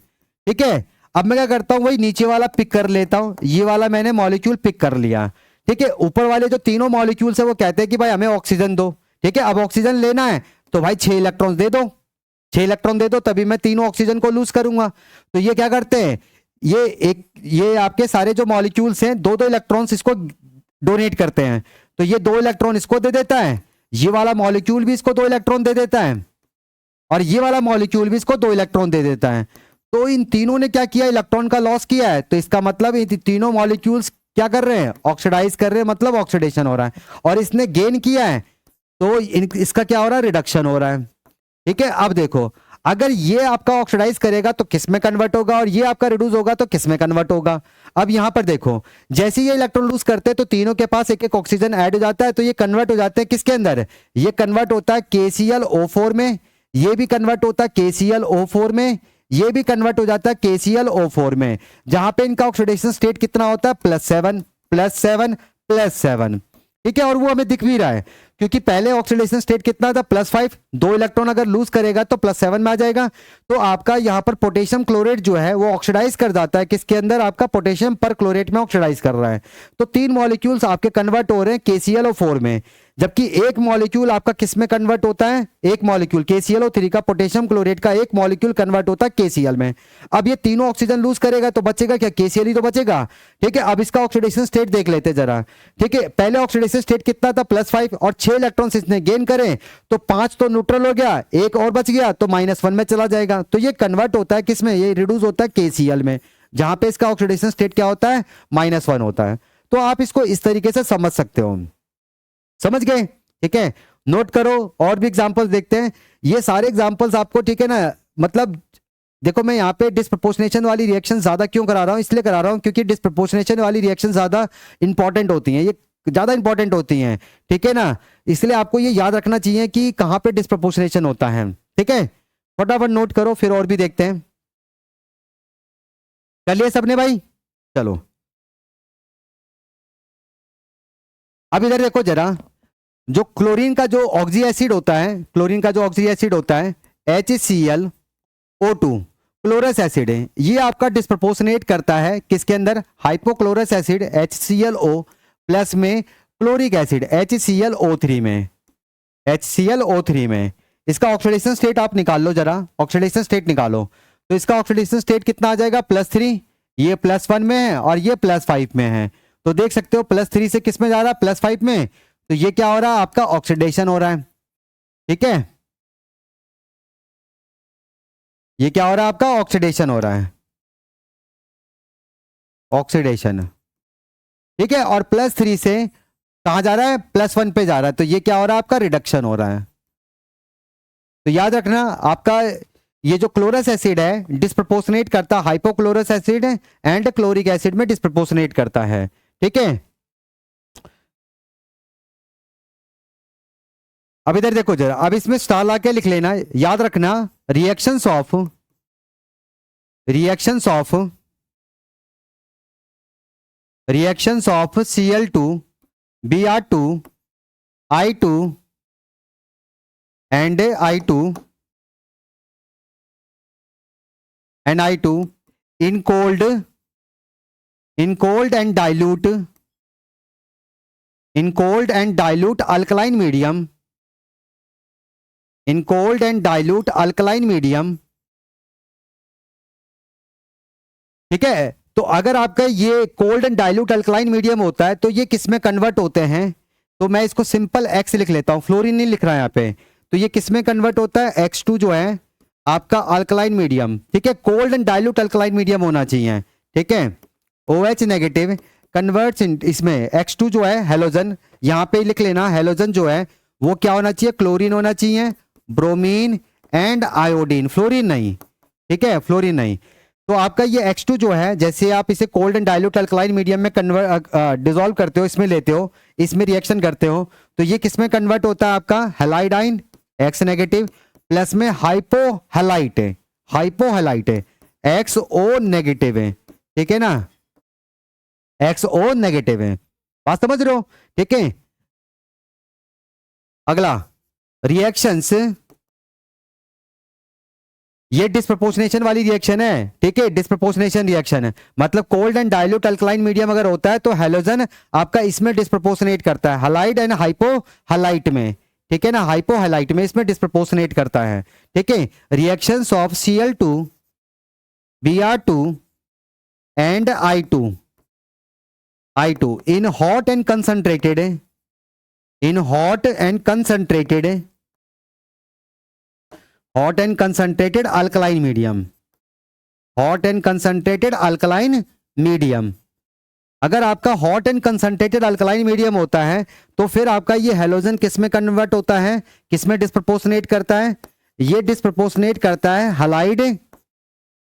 ठीक है। अब मैं क्या करता हूं, वही नीचे वाला पिक कर लेता हूं, ये वाला मैंने मॉलिक्यूल पिक कर लिया, ठीक है। ऊपर वाले जो तीनों मॉलिक्यूल्स है वो कहते हैं कि भाई हमें ऑक्सीजन दो, ठीक है, अब ऑक्सीजन लेना है तो भाई 6 इलेक्ट्रॉन दे दो, 6 इलेक्ट्रॉन दे दो, तभी मैं तीनों ऑक्सीजन को लूज करूंगा। तो ये क्या करते हैं, ये आपके सारे जो मॉलिक्यूल्स हैं 2-2 इलेक्ट्रॉन्स इसको डोनेट करते हैं, तो ये 2 इलेक्ट्रॉन इसको दे देता है, ये वाला मॉलिक्यूल भी इसको 2 इलेक्ट्रॉन दे देता है, और ये वाला मॉलिक्यूल भी इसको 2 इलेक्ट्रॉन दे देता है, तो इन तीनों ने क्या किया, इलेक्ट्रॉन का लॉस किया है, तो इसका मतलब इन तीनों मॉलिक्यूल्स क्या कर रहे हैं, ऑक्सीडाइज कर रहे हैं, मतलब ऑक्सीडेशन हो रहा है, और इसने गेन किया है तो इसका क्या हो रहा है, रिडक्शन हो रहा है, ठीक है। अब देखो, अगर ये आपका ऑक्सीडाइज करेगा तो किस में कन्वर्ट होगा, और ये आपका रिड्यूस होगा तो किस में कन्वर्ट होगा। अब यहां पर देखो, जैसे ये इलेक्ट्रॉन लूज करते हैं तो तीनों के पास एक एक ऑक्सीजन ऐड हो जाता है, तो ये कन्वर्ट हो जाते हैं किसके अंदर, ये कन्वर्ट होता है KClO4 में, ये भी कन्वर्ट होता है KClO4 में, ये भी कन्वर्ट हो जाता है KClO4 में, जहां पे इनका ऑक्सीडेशन स्टेट कितना होता है, +7 +7, ठीक है। और वो हमें दिख भी रहा है क्योंकि पहले ऑक्सीडेशन स्टेट कितना था, +5, 2 इलेक्ट्रॉन अगर लूज करेगा तो +7 में आ जाएगा। तो आपका यहाँ पर पोटेशियम क्लोरेट जो है वो ऑक्सीडाइज कर जाता है, किसके अंदर, आपका पोटेशियम पर क्लोरेट में ऑक्सीडाइज कर रहा है। तो 3 मॉलिक्यूल्स आपके कन्वर्ट हो रहे हैं KClO4 में, जबकि एक मॉलिक्यूल आपका किस में कन्वर्ट होता है, एक मॉलिक्यूल KClO3 का, पोटेशियम क्लोरेट का एक मॉलिक्यूल कन्वर्ट होता है KCl में। अब ये तीनों ऑक्सीजन लूज करेगा तो बचेगा क्या, KCl ही तो बचेगा, ठीक है। अब इसका ऑक्सीडेशन स्टेट देख लेते जरा, ठीक है। पहले ऑक्सीडेशन स्टेट कितना था, +5, और 6 इलेक्ट्रॉन्स इसने गेन करे तो 5 तो न्यूट्रल हो गया, एक और बच गया तो -1 में चला जाएगा। तो ये कन्वर्ट होता है किसमें, ये रिड्यूस होता है KCl में, जहां पे इसका ऑक्सीडेशन स्टेट क्या होता है, -1 होता है। तो आप इसको इस तरीके से समझ सकते हो, समझ गए, ठीक है। नोट करो, और भी एग्जांपल्स देखते हैं। ये सारे एग्जांपल्स आपको, ठीक है ना, मतलब देखो मैं यहाँ पे डिस्प्रपोर्शनेशन वाली रिएक्शन ज्यादा क्यों करा रहा हूँ, इसलिए करा रहा हूँ क्योंकि डिस्प्रपोर्शनेशन वाली रिएक्शन ज्यादा इंपॉर्टेंट होती हैं, ये ज्यादा इंपॉर्टेंट होती हैं, ठीक है ना। इसलिए आपको ये याद रखना चाहिए कि कहाँ पे डिस्प्रपोर्शनेशन होता है, ठीक है। फटाफट नोट करो, फिर और भी देखते हैं। कर लिया सबने भाई, चलो अब इधर देखो जरा, जो क्लोरीन का जो ऑक्सी एसिड होता है, क्लोरीन का जो ऑक्सी एसिड होता है HClO2 क्लोरस एसिड है, ये आपका डिस्प्रपोर्शनेट करता है किसके अंदर, हाइपोक्लोरस एसिड HClO प्लस में क्लोरिक एसिड HClO3 में, HClO3 में। इसका ऑक्सीडेशन स्टेट आप निकाल लो जरा, ऑक्सीडेशन स्टेट निकालो, तो इसका ऑक्सीडेशन स्टेट कितना आ जाएगा, +3, ये +1 में है और ये +5 में है। तो देख सकते हो +3 से किस में जा रहा है, +5 में। तो ये क्या हो रहा है, आपका ऑक्सीडेशन हो रहा है, ठीक है। ये क्या हो रहा है, आपका ऑक्सीडेशन हो रहा है, ऑक्सीडेशन, ठीक है। और +3 से कहां जा रहा है, +1 पे जा रहा है, तो ये क्या हो रहा है, आपका रिडक्शन हो रहा है। तो याद रखना आपका ये जो क्लोरस एसिड है डिस्प्रपोर्शनेट करता है hypochlorous acid and chloric acid में डिस्प्रपोर्शनेट करता है, ठीक है। अब इधर देखो जरा, अब इसमें स्टार ला के लिख लेना, याद रखना, reactions of Cl2 Br2 I2 and I2 in cold and dilute alkaline medium, in cold and dilute alkaline medium, ठीक है। तो अगर आपका ये cold and dilute alkaline medium होता है तो ये किस में कन्वर्ट होते हैं, तो मैं इसको सिंपल X लिख लेता हूं, फ्लोरीन नहीं लिख रहा है यहाँ पे। तो ये किस में कन्वर्ट होता है, X2 जो है आपका अल्कलाइन मीडियम, ठीक है। Cold and dilute alkaline medium होना चाहिए, ठीक है। OH नेगेटिव कन्वर्ट्स इसमें X2 जो है हेलोजन, यहाँ पे लिख लेना, हेलोजन जो है वो क्या होना चाहिए, क्लोरीन होना चाहिए, ब्रोमीन एंड आयोडीन, फ्लोरीन नहीं, ठीक है, फ्लोरीन नहीं। तो आपका ये X2 जो है, जैसे आप इसे cold and dilute alkaline medium में डिसॉल्व करते हो, इसमें लेते हो, इसमें रिएक्शन करते हो, तो ये किस में कन्वर्ट होता है, आपका हेलाइडाइन X नेगेटिव प्लस में हाइपोहेलाइट है, XO नेगेटिव है, ठीक है ना, XO नेगेटिव है, बात समझ रहे हो, ठीक है। अगला रिएक्शंस, ये डिस्प्रपोर्शनेशन वाली रिएक्शन है, ठीक है, डिस्प्रपोर्शनेशन रिएक्शन है, मतलब cold and dilute alkaline medium अगर होता है तो हेलोजन आपका इसमें डिस्प्रपोर्शनेट करता है, हलाइड एंड हाइपोहेलाइट में, ठीक है ना, हाइपोहेलाइट में इसमें डिस्प्रपोर्शनेट करता है, ठीक है। Reactions of Cl2 Br2 and I2 in hot and concentrated alkaline medium, अगर आपका hot and concentrated alkaline medium होता है तो फिर आपका ये हेलोजन किस में कन्वर्ट होता है, किस में डिस्प्रपोर्शनेट करता है, ये डिस्प्रपोर्शनेट करता है हलाइड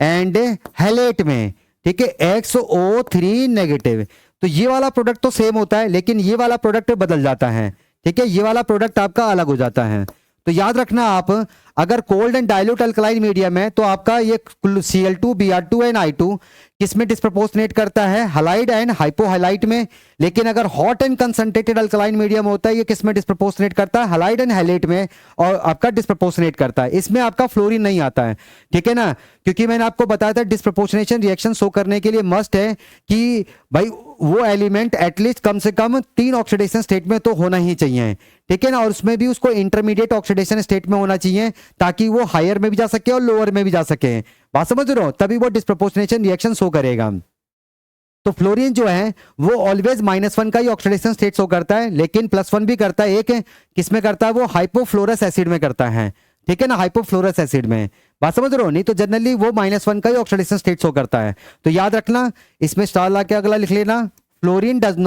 एंड हेलेट में, ठीक है, XO3 नेगेटिव। तो ये वाला प्रोडक्ट तो सेम होता है लेकिन ये वाला प्रोडक्ट बदल जाता है, ठीक है, ये वाला प्रोडक्ट आपका अलग हो जाता है। तो याद रखना आप, अगर cold and dilute alkaline medium है तो आपका ये Cl2 Br2 एंड I2 किसमें डिस्प्रपोर्शनेट करता है, हलाइड एंड हाइपोहाइलाइट में। लेकिन अगर hot and concentrated alkaline medium होता है ये किसमें डिस्प्रपोर्शनेट करता है, हलाइड एंड हैलेट में, और आपका डिस्प्रपोर्शनेट करता है। इसमें आपका फ्लोरीन नहीं आता है, ठीक है ना, क्योंकि मैंने आपको बताया था डिस्प्रपोर्शनेशन रिएक्शन शो करने के लिए मस्ट है कि भाई वो एलिमेंट एटलीस्ट कम से कम 3 ऑक्सीडेशन स्टेट में तो होना ही चाहिए, ठीक है ना, और उसमें भी उसको इंटरमीडिएट ऑक्सीडेशन स्टेट में होना चाहिए ताकि वो हायर में भी जा सके और लोअर में भी जा सके। बात समझ रहे हो, तभी वो डिस्प्रपोर्शनेशन रिएक्शन शो करेगा। तो फ्लोरीन जो है वो ऑलवेज -1 का ही ऑक्सीडेशन स्टेट शो करता है, लेकिन +1 भी करता है। एक किसमें करता है, वो हाइपोफ्लोरस एसिड में करता है, ठीक है ना, हाइपोफ्लोरस एसिड में। बात समझ रहे हो, नहीं तो जनरली वो -1 का ही ऑक्सीडेशन स्टेट शो करता है। तो याद रखना, इसमें स्टार ला के अगला लिख लेना, fluorine does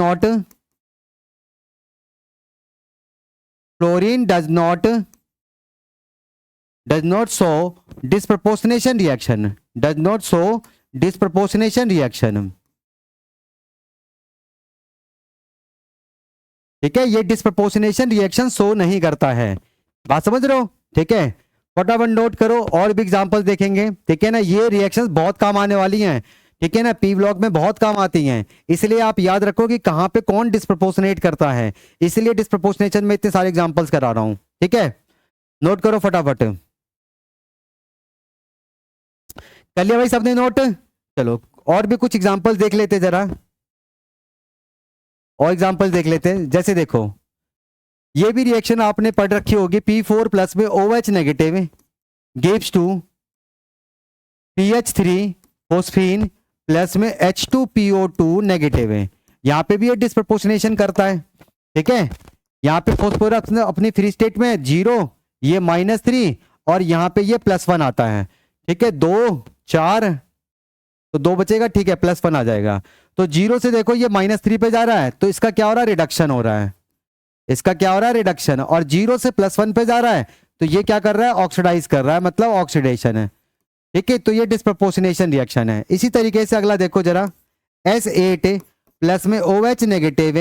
not show disproportionation reaction, ठीक है, ये डिस्प्रपोर्शनेशन रिएक्शन शो नहीं करता है। बात समझ रहे हो, ठीक है, फटाफट नोट करो, और भी एग्जांपल देखेंगे, ठीक है ना। ये रिएक्शंस बहुत काम आने वाली हैं, ठीक है ना, पी ब्लॉक में बहुत काम आती हैं, इसलिए आप याद रखो कि कहां पे कौन डिस्प्रपोर्शनेट करता है, इसलिए डिस्प्रपोर्शनेशन में इतने सारे एग्जांपल्स करा रहा हूं, ठीक है। नोट करो फटाफट, कर लिया भाई सबने नोट। चलो और भी कुछ एग्जांपल देख लेते जरा, और एग्जांपल देख लेते हैं। जैसे देखो, ये भी रिएक्शन आपने पढ़ रखी होगी, P4 प्लस में OH negative gives to PH3 phosphine plus में H2PO2 नेगेटिव है। यहाँ पे भी ये डिस्प्रपोर्शनेशन करता है, ठीक है। यहाँ पे फॉस्फोरस अपनी फ्री स्टेट में 0, ये -3, और यहाँ पे ये +1 आता है, ठीक है। 2 4 तो 2 बचेगा, ठीक है, +1 आ जाएगा। तो 0 से देखो ये -3 पे जा रहा है, तो इसका क्या हो रहा है, रिडक्शन हो रहा है, इसका क्या हो रहा है, रिडक्शन। और 0 से +1 पे जा रहा है, तो ये क्या कर रहा है, ऑक्सीडाइज कर रहा है, मतलब ऑक्सीडेशन है, ठीक है। तो ये डिस्प्रपोर्शनेशन रिएक्शन है। इसी तरीके से अगला देखो जरा, S8 प्लस में OH negative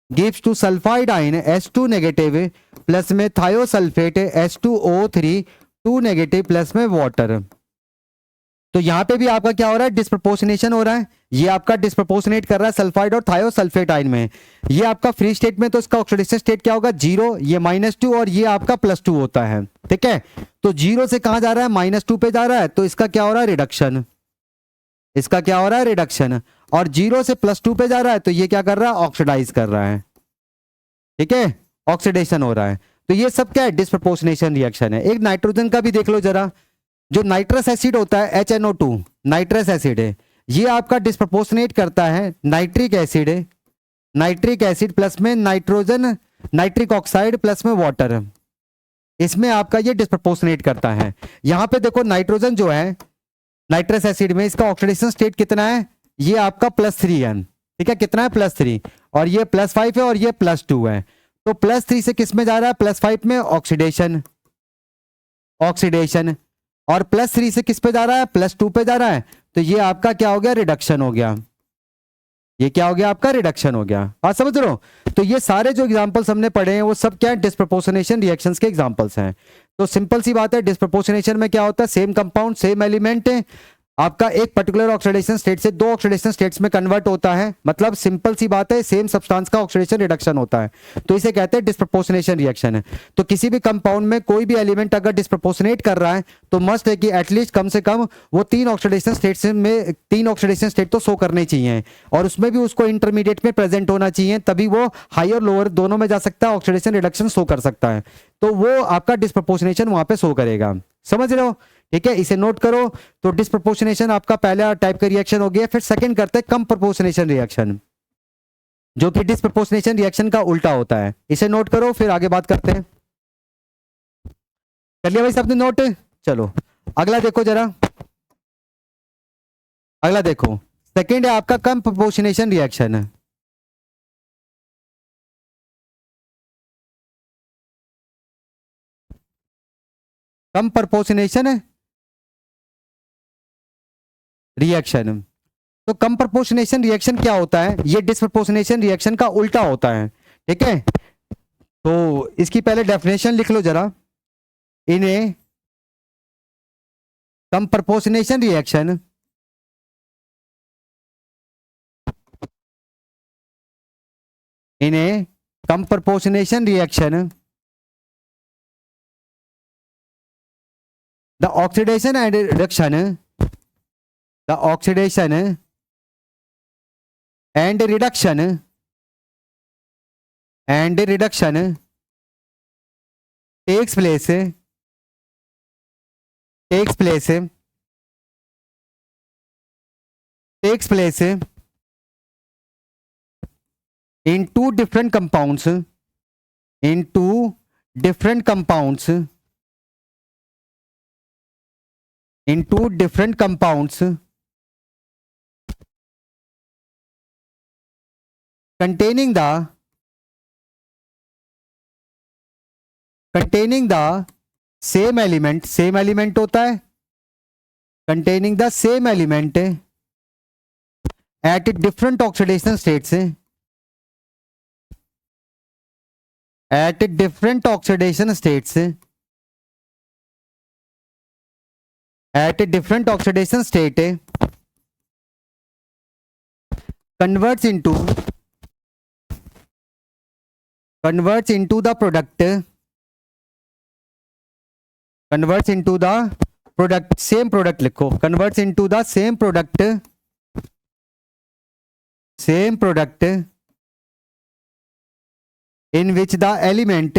gives to sulphide ion H2 negative plus में थायोसल्फेट H2O3 2 नेगेटिव प्लस में वाटर। तो यहां पे भी आपका क्या हो रहा है, डिस्प्रपोर्शनेशन हो रहा है। ये आपका डिस्प्रपोर्शनेट कर रहा है सल्फाइड और थायोसल्फेट आयन में। ये आपका फ्री स्टेट में, तो इसका ऑक्सीडेशन स्टेट क्या होगा, 0, ये -2, और ये आपका +2 होता है, ठीक है। तो 0 से कहां जा रहा है, -2 पे जा रहा है, तो इसका क्या हो रहा है, रिडक्शन, इसका क्या हो रहा है, रिडक्शन। और 0 से +2 पे जा रहा है, तो ये क्या कर रहा है, ऑक्सीडाइज कर रहा है, ठीक है, ऑक्सीडेशन हो रहा है। तो ये सब क्या है, डिस्प्रपोर्शनेशन रिएक्शन है। एक नाइट्रोजन का भी देख लो जरा, जो नाइट्रस एसिड होता है HNO2 नाइट्रस एसिड है, ये आपका डिस्प्रपोर्शनेट करता है नाइट्रिक एसिड प्लस में नाइट्रोजन, नाइट्रिक ऑक्साइड प्लस में वाटर, इसमें आपका ये डिस्प्रपोर्शनेट करता है। यहां पे देखो नाइट्रोजन जो है नाइट्रस एसिड में, इसका ऑक्सीडेशन स्टेट कितना है, ये आपका +3 है, ठीक है, कितना है, +3, और ये +5 है, और ये +2 है। तो +3 से किस में जा रहा है, +5 में, ऑक्सीडेशन, और +3 से किस पे जा रहा है, +2 पे जा रहा है, तो ये आपका क्या हो गया, रिडक्शन हो गया, ये क्या हो गया, आपका रिडक्शन हो गया। बात समझ रहे हो। तो ये सारे जो एग्जांपल्स हमने पढ़े हैं वो सब क्या है, डिस्प्रपोर्शनेशन रिएक्शंस के एग्जांपल्स हैं। तो सिंपल सी बात है, डिस्प्रपोर्शनेशन में क्या होता है, सेम कंपाउंड सेम एलिमेंट आपका एक पर्टिकुलर ऑक्सीडेशन स्टेट से 2 ऑक्सीडेशन स्टेट्स में कन्वर्ट होता है, मतलब सिंपल सी बात है, सेम सब्सटेंस का ऑक्सीडेशन रिडक्शन होता है, तो इसे कहते हैं डिस्प्रपोर्शनेशन रिएक्शन है। तो किसी भी कंपाउंड में कोई भी एलिमेंट अगर डिस्प्रपोर्शनेट कर रहा है तो मस्ट है कि एटलीस्ट कम से कम वो 3 ऑक्सीडेशन स्टेट्स में 3 ऑक्सीडेशन स्टेट तो शो करने चाहिए, और उसमें भी उसको इंटरमीडिएट में प्रेजेंट होना चाहिए, तभी वो हाई और लोअर दोनों में जा सकता है, ऑक्सीडेशन रिडक्शन शो कर सकता है। तो वो आपका डिस्प्रपोर्शनेशन वहां पे शो करेगा, समझ रहे हो, ठीक है। इसे नोट करो। तो डिस्प्रपोर्शनेशन आपका पहला टाइप का रिएक्शन हो गया। फिर सेकंड करते हैं कम प्रोपोर्शनेशन रिएक्शन, जो कि डिस्प्रपोर्शनेशन रिएक्शन का उल्टा होता है। इसे नोट करो, फिर आगे बात करते हैं। कर लिया भाई सबने नोट। चलो अगला देखो जरा, अगला देखो, सेकंड है आपका कम प्रोपोर्शनेशन रिएक्शन है। कम प्रोपोर्शनेशन रिएक्शन। तो कम प्रोपोर्शनेशन रिएक्शन क्या होता है, ये डिस्प्रपोर्शनेशन रिएक्शन का उल्टा होता है, ठीक है। तो इसकी पहले डेफिनेशन लिख लो जरा। इन ए कंप्रोपोर्शनेशन reaction, in a comproportionation reaction, the oxidation and reduction, the oxidation and reduction takes place in two different compounds, containing the same element, same element होता है, containing the same element at different oxidation states, at different oxidation states, at a different oxidation state, converts into the product, converts into the product, same product लिखो, converts into the same product in which the element,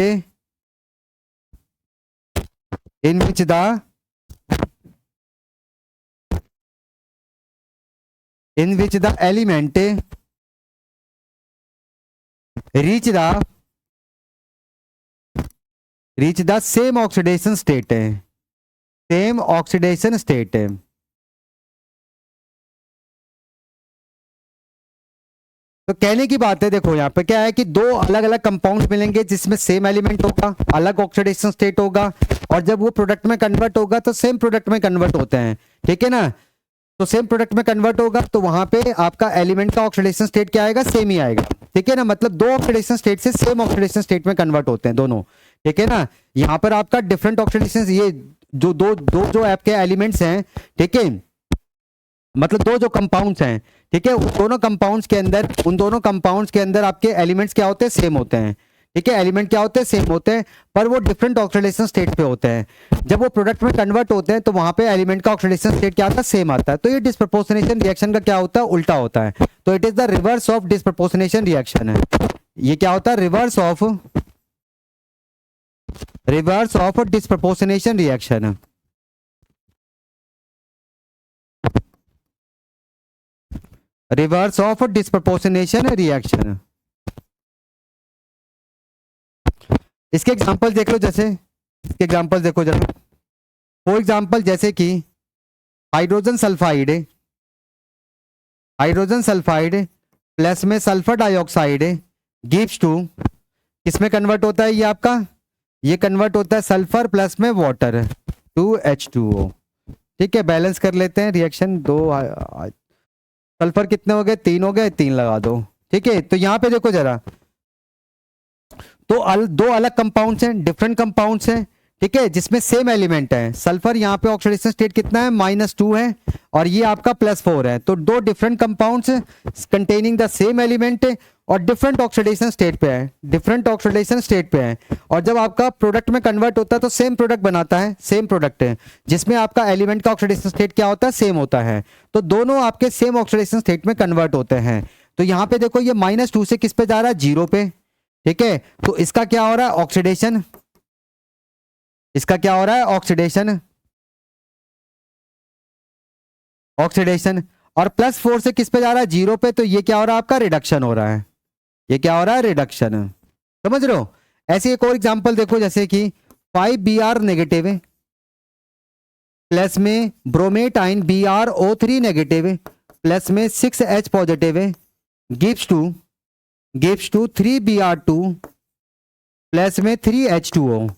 in which the element reach the same oxidation state, same oxidation state. तो कहने की बात है, देखो यहाँ पे क्या है कि दो अलग अलग कंपाउंड्स मिलेंगे जिसमें सेम एलिमेंट होगा, अलग ऑक्सीडेशन स्टेट होगा, और जब वो प्रोडक्ट में कन्वर्ट होगा तो सेम प्रोडक्ट में कन्वर्ट होते हैं, ठीक है ना। तो सेम प्रोडक्ट में कन्वर्ट होगा तो वहां पे आपका एलिमेंट का ऑक्सीडेशन स्टेट क्या आएगा, सेम ही आएगा, ठीक है ना। मतलब दो ऑक्सीडेशन स्टेट से सेम ऑक्सीडेशन स्टेट में कन्वर्ट होते हैं दोनों, ठीक है ना। यहाँ पर आपका डिफरेंट ऑक्सीडेशन, ये जो दो जो आपके एलिमेंट्स हैं, ठीक है, मतलब दो जो कंपाउंड्स हैं, ठीक है, उन दोनों कंपाउंड्स के अंदर आपके एलिमेंट्स क्या होते हैं, सेम होते हैं, ठीक है। एलिमेंट क्या होते हैं, सेम होते हैं, पर वो डिफरेंट ऑक्सीडेशन स्टेट पे होते हैं। जब वो प्रोडक्ट में कन्वर्ट होते हैं तो वहां पे एलिमेंट का ऑक्सीडेशन स्टेट क्या आता है, सेम आता है। तो ये डिस्प्रपोर्शनेशन रिएक्शन का क्या होता है, उल्टा होता है। तो it is the reverse of disproportionation reaction है। ये क्या होता है, reverse of disproportionation reaction. Reverse of disproportionation reaction. इसके एग्जांपल देख लो, जैसे इसके एग्जांपल देखो जरा। फॉर एग्जांपल जैसे कि हाइड्रोजन सल्फाइड प्लस में सल्फर डाइऑक्साइड गिव्स टू, किसमें कन्वर्ट होता है ये आपका, ये कन्वर्ट होता है सल्फर प्लस में वाटर 2H2O, ठीक है। बैलेंस कर लेते हैं रिएक्शन, दो सल्फर कितने हो गए, 3 हो गए, 3 लगा दो, ठीक है। तो यहां पे देखो जरा, तो दो अलग कंपाउंड्स हैं, डिफरेंट कंपाउंड्स हैं, ठीक है, जिसमें सेम एलिमेंट है। सल्फर यहाँ पे ऑक्सीडेशन स्टेट कितना है, -2 है, और ये आपका +4 है। तो दो different compounds containing the same element और डिफरेंट ऑक्सीडेशन स्टेट पे है, और जब आपका प्रोडक्ट में कन्वर्ट होता है तो सेम प्रोडक्ट बनाता है, सेम प्रोडक्ट है जिसमें आपका एलिमेंट का ऑक्सीडेशन स्टेट क्या होता है, सेम होता है। तो दोनों आपके सेम ऑक्सीडेशन स्टेट में कन्वर्ट होते हैं। तो यहाँ पे देखो ये -2 से किस पे जा रहा है, 0 पे, ठीक है। तो इसका क्या हो रहा है, ऑक्सीडेशन, इसका क्या हो रहा है, ऑक्सीडेशन, और +4 से किस पे जा रहा है, 0 पे। तो ये क्या हो रहा है, आपका रिडक्शन हो रहा है, ये क्या हो रहा है, रिडक्शन, समझ रहे हो। ऐसे एक और एग्जांपल देखो, जैसे कि 5Br नेगेटिव प्लस में ब्रोमेट आइन BrO3 नेगेटिव प्लस में 6H positive gives to 3Br2 plus में 3H2O।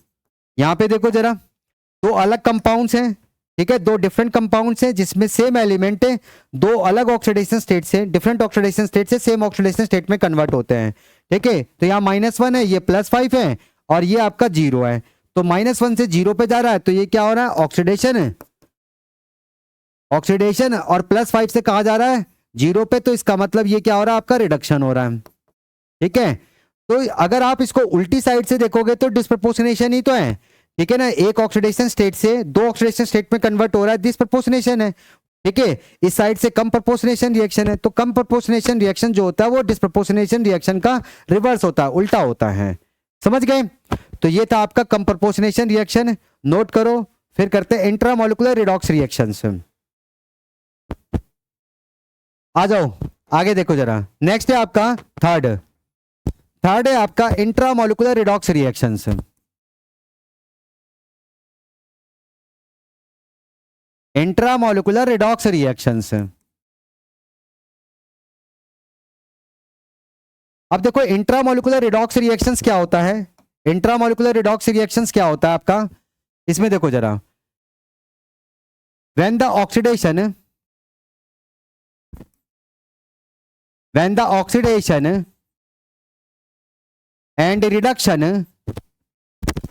यहां पे देखो जरा, दो अलग कंपाउंड्स हैं, ठीक है, दो डिफरेंट कंपाउंड्स हैं जिसमें सेम एलिमेंट है, दो अलग ऑक्सीडेशन स्टेट से, डिफरेंट ऑक्सीडेशन स्टेट से सेम ऑक्सीडेशन स्टेट में कन्वर्ट होते हैं, ठीक है। तो यहाँ -1 है, ये +5 है, और ये आपका 0 है। तो -1 से 0 पे जा रहा है, तो ये क्या हो रहा है, ऑक्सीडेशन है, ऑक्सीडेशन। और +5 से कहा जा रहा है 0 पे, तो इसका मतलब ये क्या हो रहा है, आपका रिडक्शन हो रहा है। ठीक है, तो अगर आप इसको उल्टी साइड से देखोगे तो डिस्प्रपोर्शनेशन ही तो है। ठीक है ना, एक ऑक्सीडेशन स्टेट से दो ऑक्सीडेशन स्टेट में कन्वर्ट हो रहा है, डिस्प्रपोर्शनेशन है। ठीक है, इस साइड से कम प्रोपोर्शनेशन रिएक्शन है, तो कम प्रोपोर्शनेशन रिएक्शन जो होता है वो डिस्प्रपोर्शनेशन रिएक्शन का रिवर्स होता है, उल्टा होता है। समझ गए? तो ये था आपका कम प्रोपोर्शनेशन रिएक्शन, नोट करो। फिर करते हैं इंट्रामोलिकुलर रिडॉक्स रिएक्शंस। आ जाओ आगे देखो जरा, नेक्स्ट है आपका थर्ड है आपका intramolecular redox reactions. Intramolecular redox reactions. अब देखो इंट्रामोलिकुलर रिडॉक्स रिएक्शंस क्या होता है, इंट्रामोलिकुलर रिडॉक्स रिएक्शंस क्या होता है आपका, इसमें देखो जरा, when the oxidation and reduction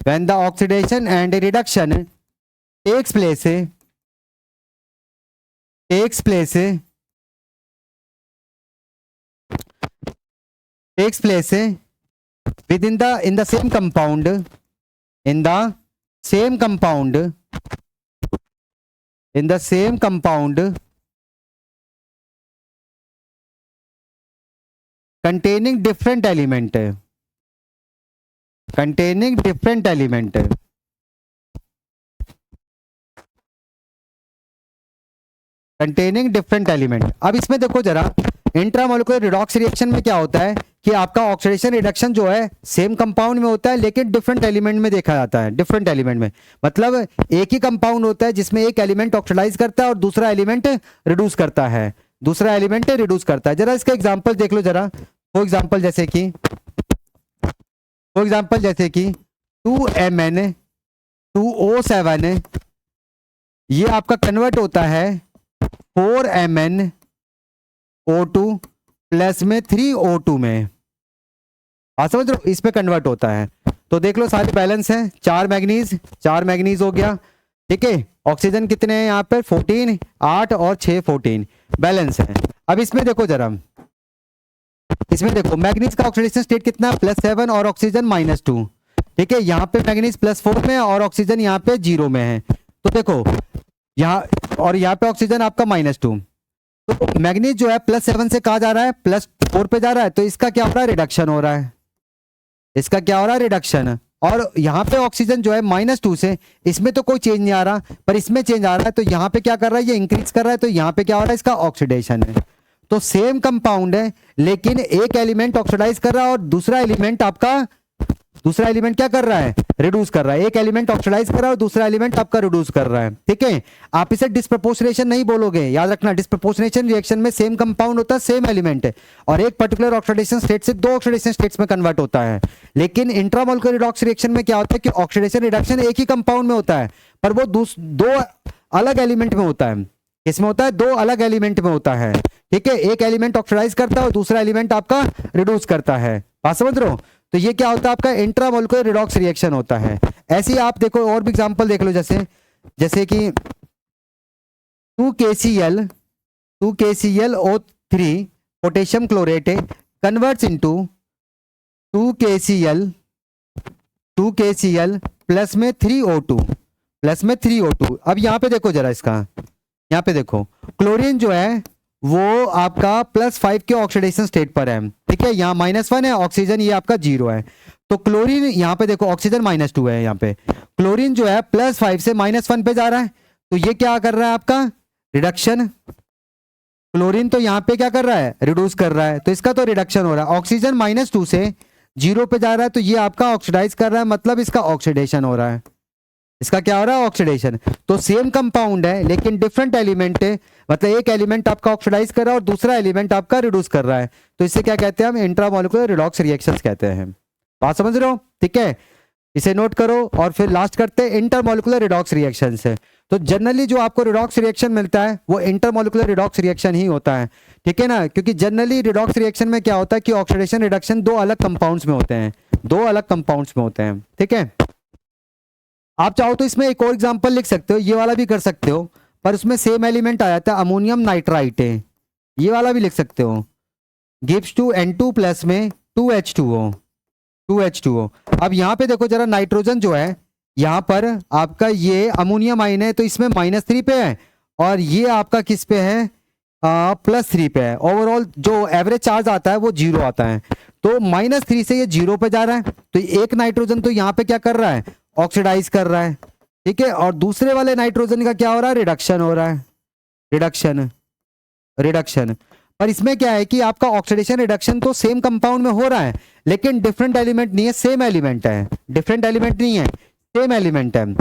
when the oxidation and reduction takes place within the in the same compound containing different element अब इसमें देखो जरा, इंट्रामोलिकुलर रिडॉक्स रिएक्शन में क्या होता है कि आपका ऑक्सीडेशन रिडक्शन जो है सेम कंपाउंड में होता है, लेकिन डिफरेंट एलिमेंट में देखा जाता है। डिफरेंट एलिमेंट में मतलब एक ही कंपाउंड होता है जिसमें एक एलिमेंट ऑक्सीडाइज करता है और दूसरा एलिमेंट रिड्यूस करता है, जरा इसका एग्जांपल देख लो जरा। फॉर एग्जांपल जैसे कि 2Mn2O7 ये आपका कन्वर्ट होता है 4MnO2 प्लस में 3O2 में, आप समझ रहे हो, इसमें कन्वर्ट होता है। तो देख लो सारे बैलेंस हैं, 4 मैग्नीज हो गया। ठीक है, ऑक्सीजन कितने हैं यहाँ पे 14, 8 और 6 14 बैलेंस है। अब इसमें देखो जरा, मैग्नीज का ऑक्सीडेशन स्टेट कितना है +7 और ऑक्सीजन -2। ठीक है, यहाँ पे मैग्नीज +4 में और ऑक्सीजन यहाँ पे 0 में है। तो देखो यहाँ और यहाँ पे ऑक्सीजन आपका -2, तो मैग्नीज जो है +7 से कहा जा रहा है +4 पे जा रहा है, तो इसका क्या हो रहा है, रिडक्शन हो रहा है, रिडक्शन। और यहाँ पे ऑक्सीजन जो है -2 से, इसमें तो कोई चेंज नहीं आ रहा, पर इसमें चेंज आ रहा है, तो यहाँ पे क्या कर रहा है, ये इंक्रीज कर रहा है, तो यहाँ पे क्या हो रहा है, इसका ऑक्सीडेशन है। तो सेम कंपाउंड है, लेकिन एक एलिमेंट ऑक्सीडाइज कर रहा है और दूसरा एलिमेंट क्या कर रहा है, रिड्यूस कर रहा है। एक एलिमेंट ऑक्सीडाइज कर रहा है और दूसरा एलिमेंट आपका रिड्यूस कर रहा है। ठीक है, आप इसे डिस्प्रपोर्शनेशन नहीं बोलोगे, याद रखना। डिस्प्रपोर्शनेशन रिएक्शन में सेम कंपाउंड होता है, सेम एलिमेंट है, और एक पर्टिकुलर ऑक्सीडेशन स्टेट से दो ऑक्सीडेशन स्टेट्स में कन्वर्ट होता है। लेकिन इंट्रामोलिकुलर रिडॉक्स रिएक्शन में क्या होता है कि ऑक्सीडेशन रिडक्शन एक ही कंपाउंड में होता है, पर वो दो अलग एलिमेंट में होता है। इसमें होता है दो अलग एलिमेंट में होता है। ठीक है, एक एलिमेंट ऑक्सीडाइज करता है और दूसरा एलिमेंट आपका रिड्यूस करता है, बात समझ रहे हो। तो ये क्या होता है, आपका इंट्रामोलिकुलर रिडॉक्स रिएक्शन होता है। ऐसे ही आप देखो और भी एग्जांपल देख लो, जैसे कि 2KClO3 potassium chlorate converts into 2KCl plus में 3O2 अब यहाँ पे देखो जरा, यहाँ पे देखो क्लोरीन जो है वो आपका +5 के ऑक्सीडेशन स्टेट पर है। ठीक है, यहाँ -1 है, ऑक्सीजन ये आपका 0 है। तो क्लोरीन यहाँ पे देखो, ऑक्सीजन -2 है, यहाँ पे क्लोरीन जो है +5 से -1 पे जा रहा है, तो ये क्या कर रहा है, आपका रिडक्शन। क्लोरीन तो यहाँ पे क्या कर रहा है, रिड्यूस कर रहा है, तो इसका तो रिडक्शन हो रहा है। ऑक्सीजन -2 से 0 पे जा रहा है, तो ये आपका ऑक्सीडाइज कर रहा है, मतलब इसका ऑक्सीडेशन हो रहा है। इसका क्या हो रहा है, ऑक्सीडेशन। तो सेम कंपाउंड है लेकिन डिफरेंट एलिमेंट है, मतलब एक एलिमेंट आपका ऑक्सीडाइज कर रहा है और दूसरा एलिमेंट आपका रिड्यूस कर रहा है, तो इसे क्या कहते हैं, हम इंट्रामोलिकुलर रिडॉक्स रिएक्शंस कहते हैं। बात समझ रहे हो, ठीक है, इसे नोट करो। और फिर लास्ट करते हैं इंटरमोलिकुलर रिडॉक्स रिएक्शन से। तो जनरली जो आपको रिडॉक्स रिएक्शन मिलता है वो इंटरमोलिकुलर रिडॉक्स रिएक्शन ही होता है। ठीक है ना, क्योंकि जनरली रिडॉक्स रिएक्शन में क्या होता है कि ऑक्सीडेशन रिडक्शन दो अलग कंपाउंड्स में होते हैं। ठीक है। आप चाहो तो इसमें एक और एग्जांपल लिख सकते हो, ये वाला भी कर सकते हो, पर उसमें सेम एलिमेंट आ जाता है, अमोनियम नाइट्राइट है, ये वाला भी लिख सकते हो, गिव्स टू N2 प्लस में 2H2O, 2H2O। अब यहाँ पे देखो जरा, नाइट्रोजन जो है यहाँ पर आपका ये अमोनियम आइन है, तो इसमें -3 पे है, और ये आपका किस पे है, +3 पे है। ओवरऑल जो एवरेज चार्ज आता है वो 0 आता है, तो -3 से ये 0 पे जा रहा है, तो एक नाइट्रोजन तो यहाँ पे क्या कर रहा है, ऑक्सीडाइज कर रहा है, ठीक है। और दूसरे वाले नाइट्रोजन का क्या हो रहा है, रिडक्शन हो रहा है, रिडक्शन, रिडक्शन। पर इसमें क्या है कि आपका ऑक्सीडेशन रिडक्शन तो सेम कंपाउंड में हो रहा है, लेकिन डिफरेंट एलिमेंट नहीं है, सेम एलिमेंट है, डिफरेंट एलिमेंट नहीं है, सेम एलिमेंट है,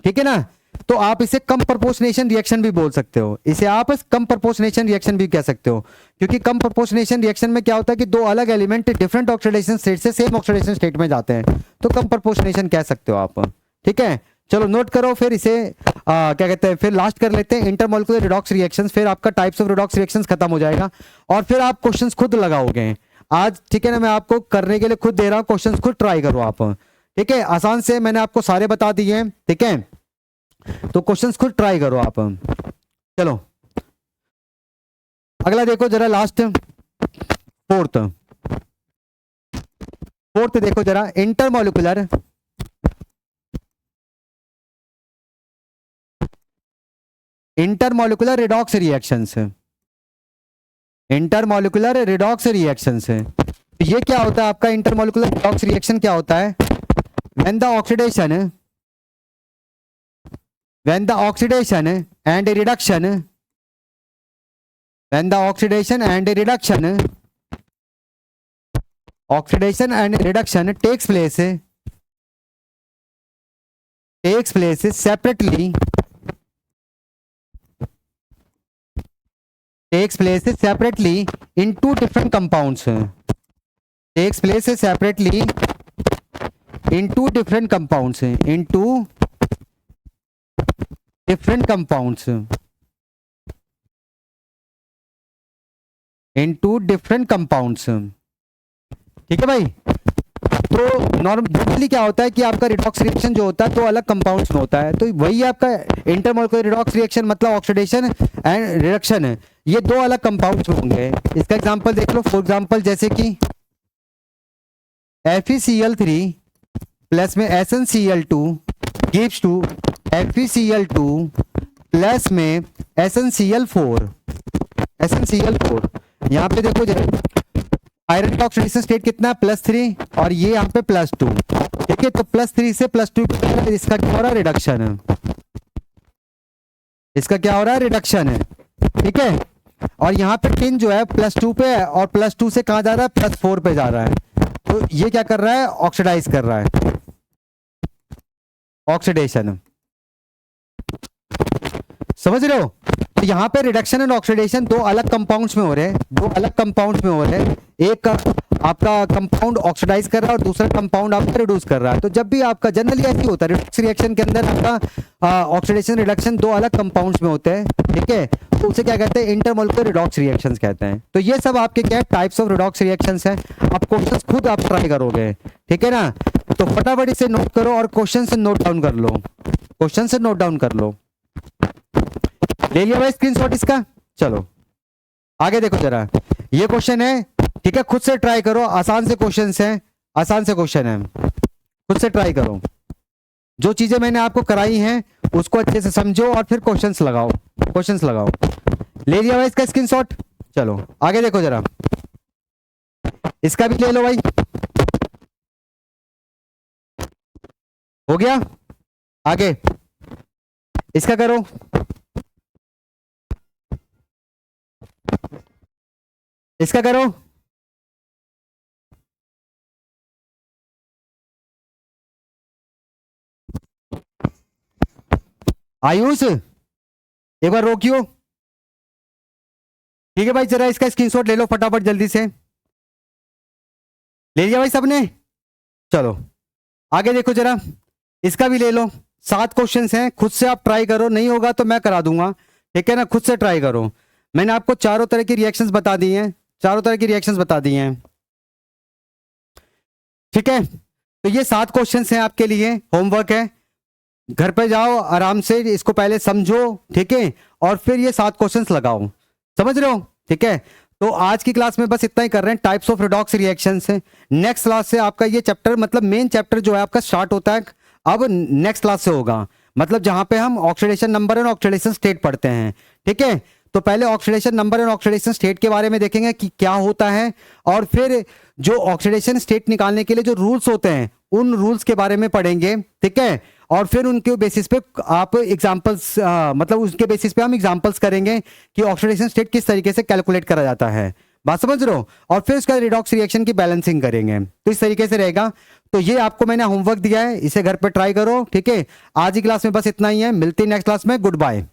ठीक है ना। तो आप इसे कम प्रोपोर्शनेशन रिएक्शन भी बोल सकते हो, इसे आप कम प्रोपोर्शनेशन रिएक्शन भी कह सकते हो, क्योंकि कम प्रोपोर्शनेशन रिएक्शन में क्या होता है कि दो अलग एलिमेंट डिफरेंट ऑक्सीडेशन स्टेट से सेम ऑक्सीडेशन स्टेट में जाते हैं, तो कम प्रोपोर्शनेशन कह सकते हो आप, ठीक है। चलो नोट करो, फिर इसे क्या कहते हैं, फिर लास्ट कर लेते हैं इंटरमोलिकुलर रिडॉक्स रिएक्शंस, फिर आपका टाइप्स ऑफ रिडॉक्स रिएक्शंस खत्म हो जाएगा, और फिर आप क्वेश्चंस खुद लगाओगे आज, ठीक है ना। मैं आपको करने के लिए खुद दे रहा हूँ, क्वेश्चंस खुद ट्राई करो आप, ठीक है। आसान से मैंने आपको सारे बता दिए हैं, ठीक है, तो क्वेश्चंस खुद ट्राई करो आप। चलो अगला देखो जरा, लास्ट फोर्थ, फोर्थ देखो जरा, intermolecular intermolecular redox reactions, intermolecular redox reactions है। तो ये क्या होता है आपका इंटरमोलिकुलर रिडॉक्स रिएक्शन, क्या होता है, when the oxidation and reduction, when the oxidation and reduction takes place separately, takes place separately in two different compounds, takes place separately in two different compounds, ठीक है भाई। तो नॉर्मली क्या होता है कि आपका रिडॉक्स रिएक्शन जो होता है तो अलग कंपाउंड्स में होता है, तो वही आपका इंटरमोलिकुलर रिडॉक्स रिएक्शन मतलब ऑक्सीडेशन एंड रिडक्शन है, ये दो अलग कंपाउंड्स में होंगे। इसका एग्जांपल देख लो, फॉर एग्जांपल जैसे कि FeCl3 प्लस में SnCl2 gives to FeCl2 plus में SnCl4, यहाँ पे देखो आयरन का ऑक्सीडेशन स्टेट कितना है, +3, और ये यहाँ पे +2, ठीक है। तो +3 से +2 इसका क्या हो रहा है, रिडक्शन है, इसका क्या हो रहा है, रिडक्शन है, ठीक है। और यहाँ पे टिन जो है +2 पे है, और +2 से कहाँ जा रहा है, +4 पे जा रहा है, तो ये क्या कर रहा है, ऑक्सीडाइज कर रहा है, ऑक्सीडेशन, समझ रहे हो। तो यहाँ पे रिडक्शन एंड ऑक्सीडेशन दो अलग कंपाउंड्स में हो रहे हैं, एक आपका कंपाउंड ऑक्सीडाइज कर रहा है और दूसरा कंपाउंड आपका रिड्यूस कर रहा है। तो जब भी आपका जनरली ऐसे होता है रिडक्स रिएक्शन के अंदर आपका ऑक्सीडेशन रिडक्शन दो अलग कंपाउंड्स में होते हैं, ठीक है, तो उसे क्या कहते हैं, इंटरमोलिकुलर रिडॉक्स रिएक्शंस कहते हैं। तो ये सब आपके क्या टाइप्स ऑफ रिडॉक्स रिएक्शंस हैं, आप क्वेश्चंस खुद आप ट्राई करोगे, ठीक है ना। तो फटाफट इसे नोट करो और क्वेश्चन से नोट डाउन कर लो, ले लिया भाई स्क्रीनशॉट इसका। चलो आगे देखो जरा, ये क्वेश्चन है, ठीक है, खुद से ट्राई करो, आसान से क्वेश्चन है, खुद से ट्राई करो, जो चीजें मैंने आपको कराई हैं उसको अच्छे से समझो और फिर क्वेश्चंस लगाओ। ले लिया भाई इसका स्क्रीनशॉट। चलो आगे देखो जरा, इसका भी ले लो भाई, हो गया। आगे इसका करो, इसका करो, आयुष एक बार रोकियो, ठीक है भाई, जरा इसका स्क्रीनशॉट ले लो फटाफट जल्दी से, ले लिया भाई सबने। चलो आगे देखो जरा, इसका भी ले लो, 7 क्वेश्चंस हैं, खुद से आप ट्राई करो, नहीं होगा तो मैं करा दूंगा, ठीक है ना, खुद से ट्राई करो। मैंने आपको चारों तरह की रिएक्शंस बता दी हैं, ठीक है। तो ये 7 क्वेश्चंस हैं आपके लिए, होमवर्क है, घर पे जाओ आराम से, इसको पहले समझो, ठीक है, और फिर ये 7 क्वेश्चंस लगाओ। समझ रहे हो? ठीक है, तो आज की क्लास में बस इतना ही कर रहे हैं, टाइप्स ऑफ रिडॉक्स रिएक्शन से। नेक्स्ट क्लास से आपका ये चैप्टर, मतलब मेन चैप्टर जो है आपका स्टार्ट होता है अब नेक्स्ट क्लास से होगा, मतलब जहां पे हम oxidation number and oxidation state पढ़ते हैं। ठीक है, तो पहले oxidation number and oxidation state के बारे में देखेंगे कि क्या होता है, और फिर जो ऑक्सीडेशन स्टेट निकालने के लिए जो रूल्स होते हैं उन रूल्स के बारे में पढ़ेंगे। ठीक है, और फिर उनके बेसिस पे आप एग्जांपल्स, मतलब उसके बेसिस पे हम एग्जांपल्स करेंगे कि ऑक्सीडेशन स्टेट किस तरीके से कैलकुलेट करा जाता है। बात समझ रहे हो? और फिर उसका रिडॉक्स रिएक्शन की बैलेंसिंग करेंगे, तो इस तरीके से रहेगा। तो ये आपको मैंने होमवर्क दिया है, इसे घर पे ट्राई करो। ठीक है, आज की क्लास में बस इतना ही है, मिलते हैं नेक्स्ट क्लास में। Good bye.